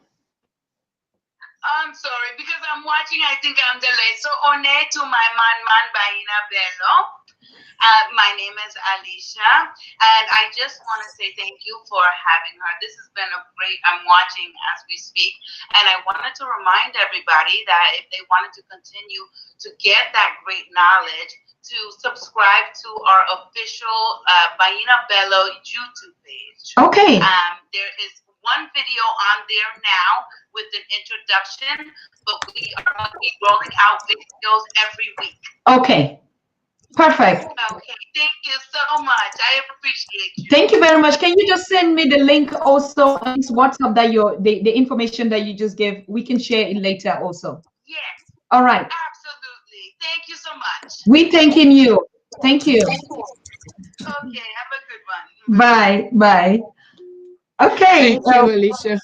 Speaker 4: I'm sorry because I'm watching. I think I'm delayed. So, on to my man Bayinnah Bello. My name is Alicia, and I just want to say thank you for having her. This has been a great. I'm watching as we speak, and I wanted to remind everybody that if they wanted to continue to get that great knowledge, to subscribe to our official Bayinnah Bello YouTube page.
Speaker 1: Okay.
Speaker 4: There is one video on there now with an introduction, but we are going to be rolling out videos every week.
Speaker 1: Okay. Perfect.
Speaker 4: Okay, thank you so much. I appreciate you.
Speaker 1: Thank you very much. Can you just send me the link also on WhatsApp that the information that you just gave? We can share it later also.
Speaker 4: Yes.
Speaker 1: All right.
Speaker 4: Absolutely. Thank you so much.
Speaker 1: We thanking you. Thank you.
Speaker 4: Okay, have a good one.
Speaker 1: Bye. Bye. Okay.
Speaker 2: Thank you, Alicia.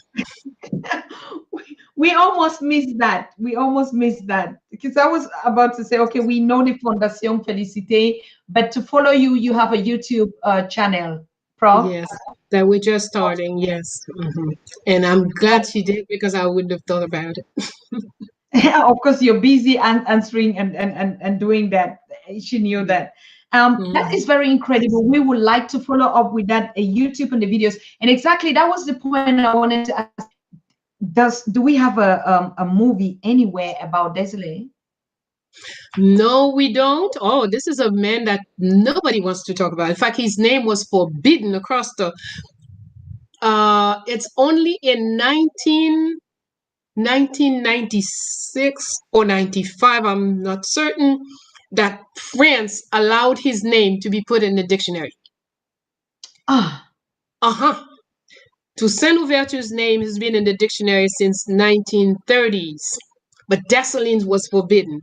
Speaker 1: We almost missed that. We almost missed that because I was about to say, okay, we know the Fondation Félicité, but to follow you, you have a YouTube channel, Prof.
Speaker 2: Yes, that we're just starting. Yes. And I'm glad she did because I wouldn't have thought about it.
Speaker 1: Of course, you're busy and answering and doing that. She knew that. That is very incredible. We would like to follow up with that YouTube and the videos. And exactly, that was the point I wanted to ask. Do we have a movie anywhere about Desiree?
Speaker 2: No, we don't. Oh, this is a man that nobody wants to talk about. In fact, his name was forbidden across the. It's only in 1996 or 95, I'm not certain, that France allowed his name to be put in the dictionary. Toussaint Louverture's name has been in the dictionary since 1930s, but Dessalines was forbidden.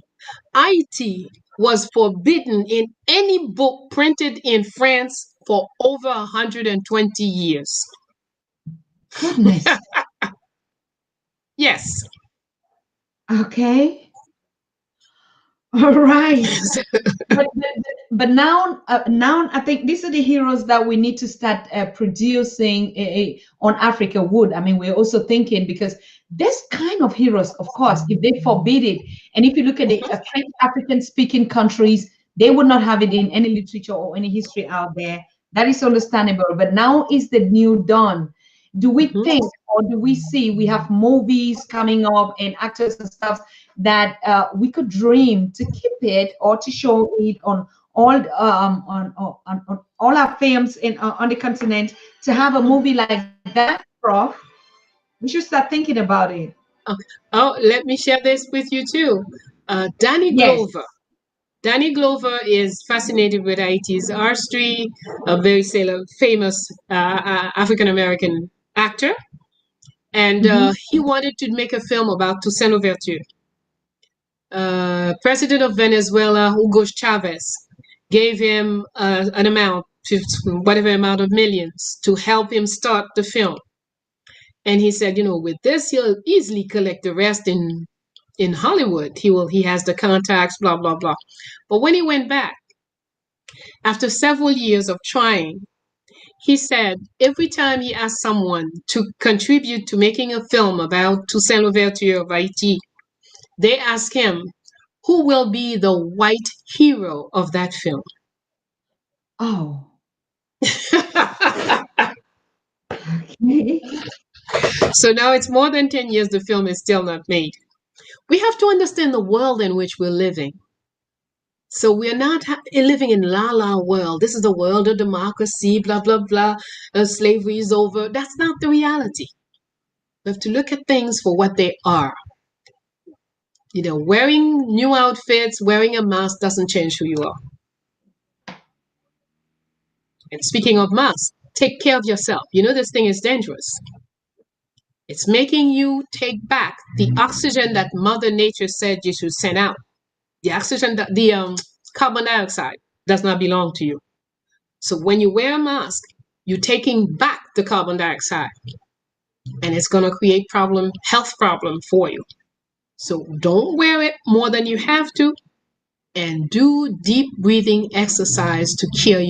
Speaker 2: Haiti was forbidden in any book printed in France for over 120 years.
Speaker 1: Goodness.
Speaker 2: Yes.
Speaker 1: Okay. All right. but now I think these are the heroes that we need to start producing on Africa Wood. I mean, we're also thinking because this kind of heroes, of course, if they forbid it, and if you look at the French African-speaking countries, they would not have it in any literature or any history out there. That is understandable. But now is the new dawn. Do we think or do we see we have movies coming up and actors and stuff that we could dream to keep it or to show it on all our films on the continent, to have a movie like that, Prof? We should start thinking about it.
Speaker 2: Oh, let me share this with you too. Danny Glover. Danny Glover is fascinated with Haiti's artistry, a very famous African-American actor. And he wanted to make a film about Toussaint Louverture. President of Venezuela, Hugo Chavez, gave him an amount, whatever amount of millions, to help him start the film. And he said, with this, he'll easily collect the rest in Hollywood. He has the contacts, blah, blah, blah. But when he went back, after several years of trying, he said every time he asked someone to contribute to making a film about Toussaint Louverture of Haiti, they ask him, who will be the white hero of that film?
Speaker 1: Oh. Okay.
Speaker 2: So now it's more than 10 years, the film is still not made. We have to understand the world in which we're living. So we're not living in la-la world. This is the world of democracy, blah, blah, blah. Slavery is over. That's not the reality. We have to look at things for what they are. Wearing new outfits, wearing a mask doesn't change who you are. And speaking of masks, take care of yourself. This thing is dangerous. It's making you take back the oxygen that Mother Nature said you should send out. The oxygen, the carbon dioxide does not belong to you. So when you wear a mask, you're taking back the carbon dioxide. And it's going to create health problem for you. So don't wear it more than you have to, and do deep breathing exercise to keep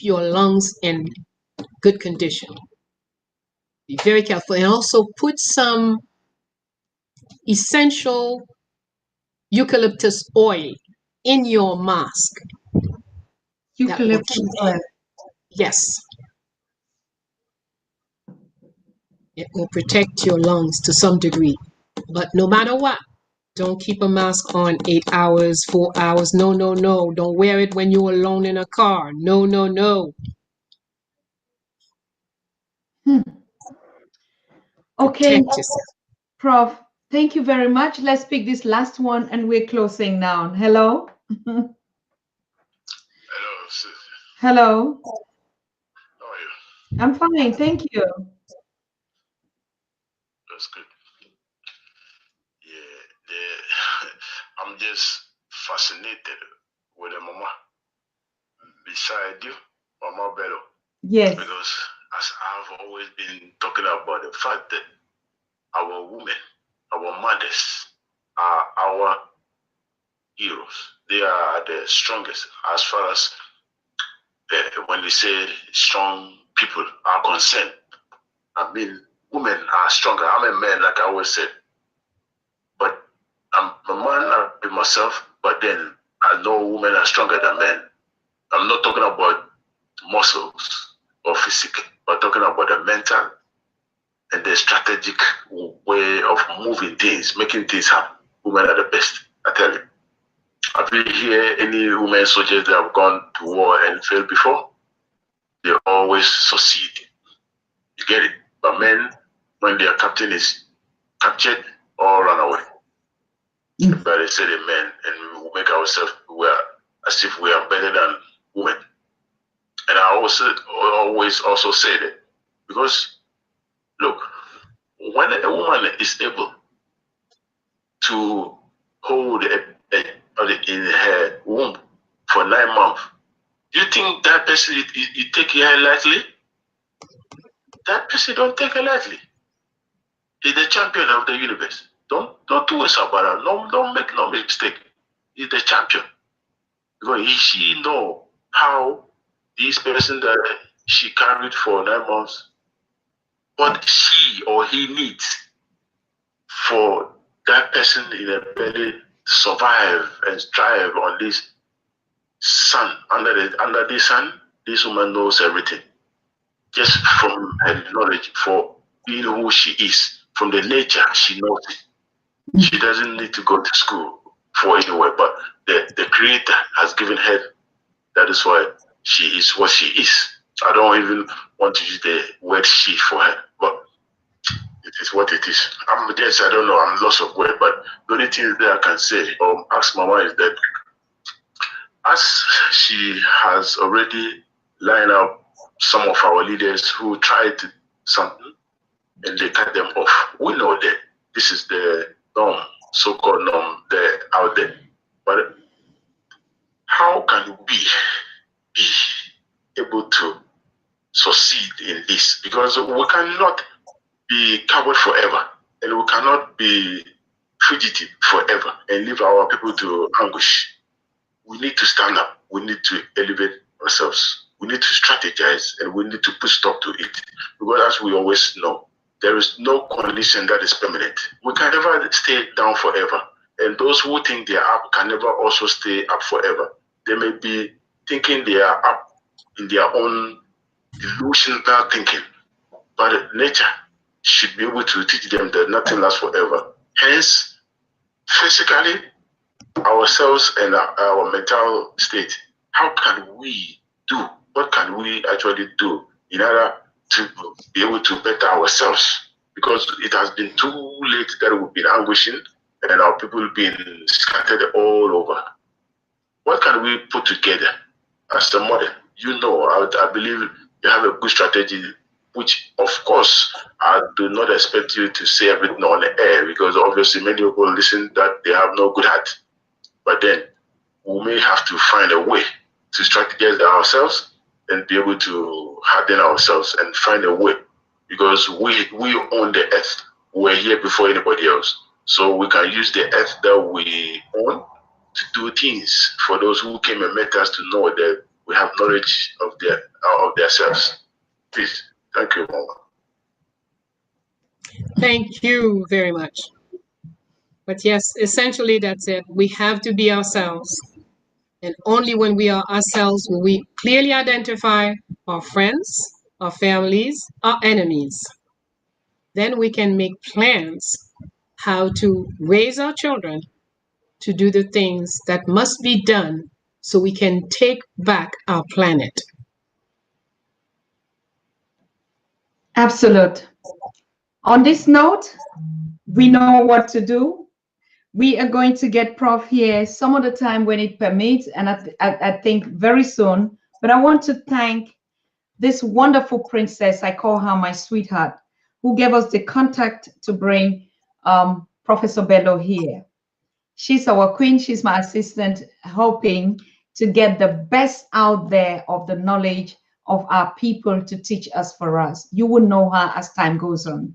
Speaker 2: your lungs in good condition. Be very careful, and also put some essential eucalyptus oil in your mask.
Speaker 1: Eucalyptus oil.
Speaker 2: Yes. It will protect your lungs to some degree. But no matter what, don't keep a mask on 8 hours, 4 hours. No, no, no. Don't wear it when you're alone in a car. No, no, no.
Speaker 1: Okay,
Speaker 2: Protect yourself.
Speaker 1: Prof, thank you very much. Let's pick this last one and we're closing now. Hello?
Speaker 5: Hello, sis.
Speaker 1: Hello.
Speaker 5: How are you?
Speaker 1: I'm fine, thank you.
Speaker 5: That's good. I'm just fascinated with the mama beside you, Mama Bello.
Speaker 1: Yes.
Speaker 5: Because as I've always been talking about the fact that our women, our mothers are our heroes. They are the strongest as far as when we say strong people are concerned. I mean, women are stronger. I'm a man, like I always said. But I'm a man, I be myself, but then I know women are stronger than men. I'm not talking about muscles or physique, but talking about the mental and the strategic way of moving things, making things happen. Women are the best, I tell you. Have you heard any women soldiers that have gone to war and failed before? They always succeed. You get it? But men, when their captain is captured, all run away. But they say the men, and we make ourselves as if we are better than women. And I always also say that because look, when a woman is able to hold in her womb for 9 months, do you think that person you take her lightly? That person don't take her lightly. He's the champion of the universe. Don't do us about that. Don't make no mistake. He's the champion. Because she know how this person that she carried for 9 months, what she or he needs for that person in a belly to survive and thrive on this sun, under the sun. This woman knows everything. Just from her knowledge, for being who she is, from the nature, she knows it. She doesn't need to go to school for anywhere, but the Creator has given her. That is why she is what she is. I don't even want to use the word she for her, but it is what it is. I don't know, I'm lost of word, but the only thing that I can say or ask Mama is that as she has already lined up some of our leaders who tried something and they cut them off, we know that this is the norm, so-called norm out there. But how can we be able to succeed in this? Because we cannot be coward forever, and we cannot be fugitive forever and leave our people to anguish. We need to stand up. We need to elevate ourselves. We need to strategize, and we need to put stop to it. Because as we always know, there is no condition that is permanent. We can never stay down forever. And those who think they are up can never also stay up forever. They may be thinking they are up in their own delusional thinking, but nature should be able to teach them that nothing lasts forever. Hence, physically, ourselves and our mental state, how can we do? What can we actually do in order to be able to better ourselves? Because it has been too late that we've been anguishing and our people have been scattered all over. What can we put together as a model? You know, I believe you have a good strategy, which of course I do not expect you to say everything on the air, because obviously many people listen that they have no good heart. But then we may have to find a way to strategize ourselves and be able to harden ourselves and find a way, because we own the earth. We're here before anybody else. So we can use the earth that we own to do things for those who came and met us, to know that we have knowledge of themselves. Please, thank you, Mama.
Speaker 2: Thank you very much. But yes, essentially that's it. We have to be ourselves. And only when we are ourselves will we clearly identify our friends, our families, our enemies. Then we can make plans how to raise our children to do the things that must be done so we can take back our planet.
Speaker 1: Absolute. On this note, we know what to do. We are going to get Prof here some of the time when it permits, and I think very soon. But I want to thank this wonderful princess, I call her my sweetheart, who gave us the contact to bring Professor Bello here. She's our queen. She's my assistant, hoping to get the best out there of the knowledge of our people to teach us for us. You will know her as time goes on.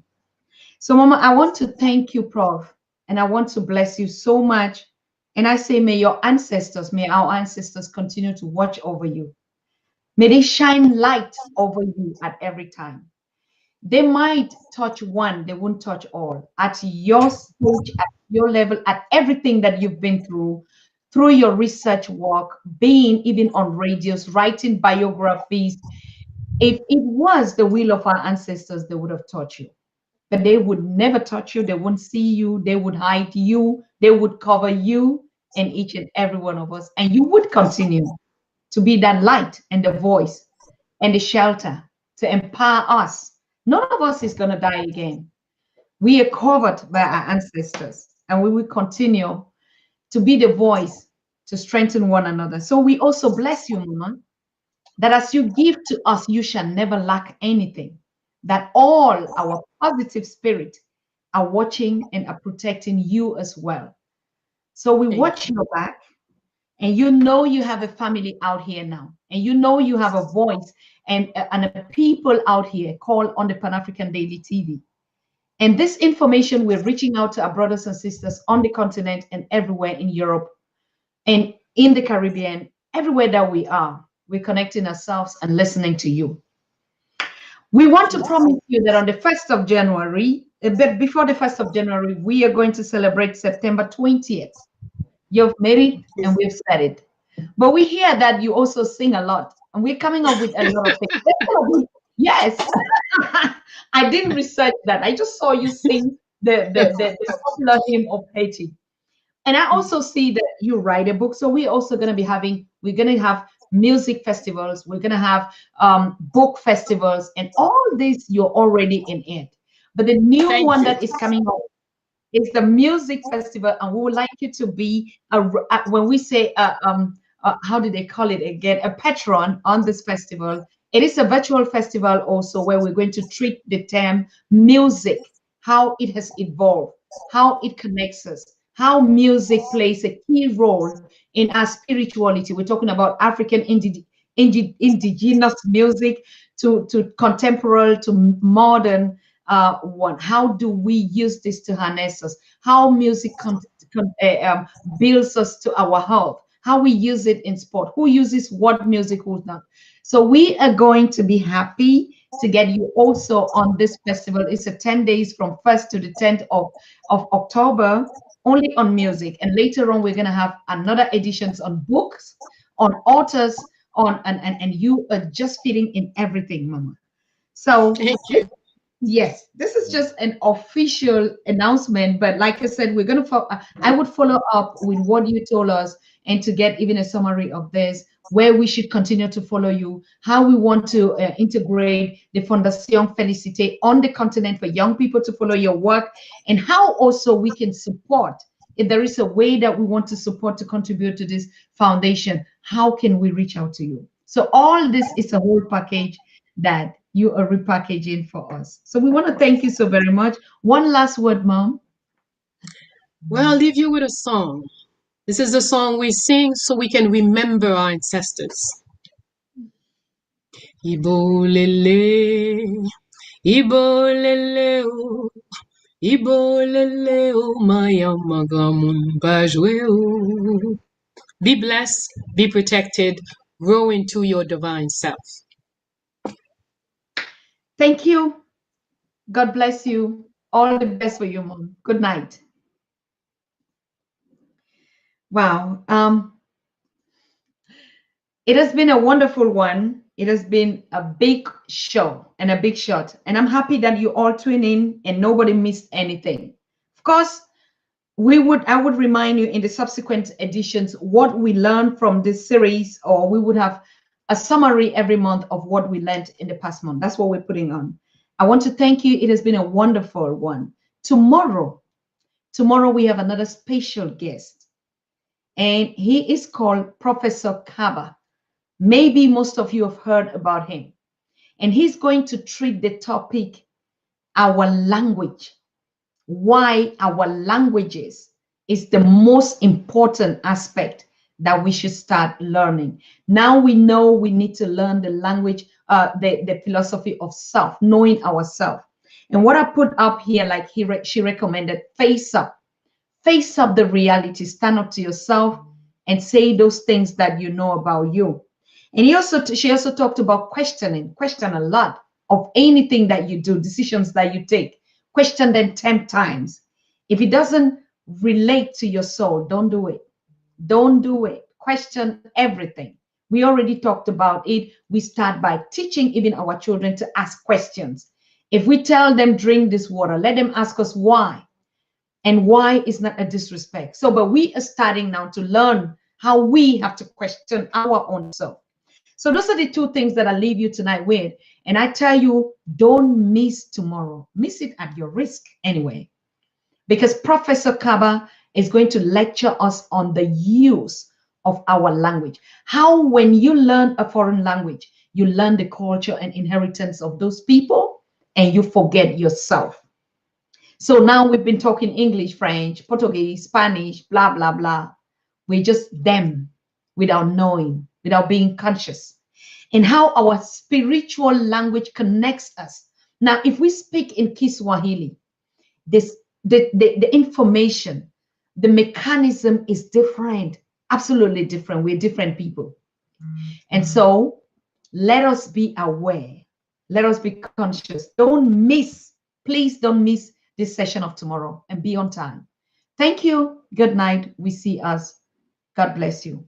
Speaker 1: So, Mama, I want to thank you, Prof, and I want to bless you so much. And I say, may your ancestors, may our ancestors continue to watch over you. May they shine light over you at every time. They might touch one, they won't touch all. At your stage, at your level, at everything that you've been through your research work, being even on radios, writing biographies, if it was the will of our ancestors, they would have taught you. But they would never touch you, they wouldn't see you, they would hide you, they would cover you and each and every one of us. And you would continue to be that light and the voice and the shelter to empower us. None of us is going to die again. We are covered by our ancestors, and we will continue to be the voice to strengthen one another. So we also bless you, Mama, that as you give to us, you shall never lack anything, that all our positive spirit are watching and are protecting you as well. So we watch your back, and you know you have a family out here now, and you know you have a voice and a people out here called on the Pan-African Daily TV. And this information, we're reaching out to our brothers and sisters on the continent and everywhere in Europe and in the Caribbean, everywhere that we are, we're connecting ourselves and listening to you. We want to promise you that on the 1st of January, a bit before the 1st of January, we are going to celebrate September 20th. You've made it and we've said it. But we hear that you also sing a lot, and we're coming up with a lot of things. Yes. I didn't research that. I just saw you sing the popular hymn of Haiti. And I also see that you write a book. So we're also going to be we're going to have music festivals. We're going to have book festivals, and all this, you're already in it. But the new one that is coming up is the music festival, and we would like you to be when we say how do they call it again, a patron on this festival. It is a virtual festival also, where we're going to treat the term music, how it has evolved, how it connects us, how music plays a key role in our spirituality. We're talking about African indigenous music to contemporary to modern one. How do we use this to harness us? How music builds us to our health? How we use it in sport? Who uses what music, who's not? So we are going to be happy to get you also on this festival. It's a 10 days from 1st to the 10th of October, only on music. And later on, we're going to have another editions on books, on authors, and you are just fitting in everything, Mama. So
Speaker 2: Thank you.
Speaker 1: yes, this is just an official announcement, but like I said, we're going to I would follow up with what you told us, and to get even a summary of this, where we should continue to follow you, how we want to integrate the Fondation Félicité on the continent for young people to follow your work, and how also we can support. If there is a way that we want to support to contribute to this foundation, how can we reach out to you? So all this is a whole package that you are repackaging for us. So we want to thank you so very much. One last word, Mom.
Speaker 2: Well, I'll leave you with a song. This is the song we sing so we can remember our ancestors. Ibolele, Ibolele, oh, Ibolele, oh, Maya Magamun Bajwe, oh. Be blessed, be protected, grow into your divine self.
Speaker 1: Thank you. God bless you. All the best for you, Mom. Good night. Wow. It has been a wonderful one. It has been a big show and a big shot. And I'm happy that you all tune in and nobody missed anything. Of course, I would remind you in the subsequent editions what we learned from this series, or we would have a summary every month of what we learned in the past month. That's what we're putting on. I want to thank you. It has been a wonderful one. Tomorrow we have another special guest, and he is called Professor Kaba. Maybe most of you have heard about him. And he's going to treat the topic, our language, why our languages is the most important aspect that we should start learning. Now we know we need to learn the language, the philosophy of self, knowing ourselves. And what I put up here, like she recommended, face up the reality, stand up to yourself and say those things that you know about you. And she also talked about question a lot of anything that you do, decisions that you take. Question them 10 times. If it doesn't relate to your soul, don't do it. Don't do it. Question everything. We already talked about it. We start by teaching even our children to ask questions. If we tell them drink this water, let them ask us why. And why is not a disrespect. So, but we are starting now to learn how we have to question our own self. So those are the two things that I leave you tonight with. And I tell you, don't miss tomorrow. Miss it at your risk anyway. Because Professor Kaba is going to lecture us on the use of our language. How when you learn a foreign language, you learn the culture and inheritance of those people and you forget yourself. So now we've been talking English, French, Portuguese, Spanish, blah, blah, blah. We're just them without knowing, without being conscious. And how our spiritual language connects us. Now, if we speak in Kiswahili, the information, the mechanism is different, absolutely different. We're different people. And so let us be aware. Let us be conscious. Please don't miss this session of tomorrow and be on time. Thank you. Good night. We see us. God bless you.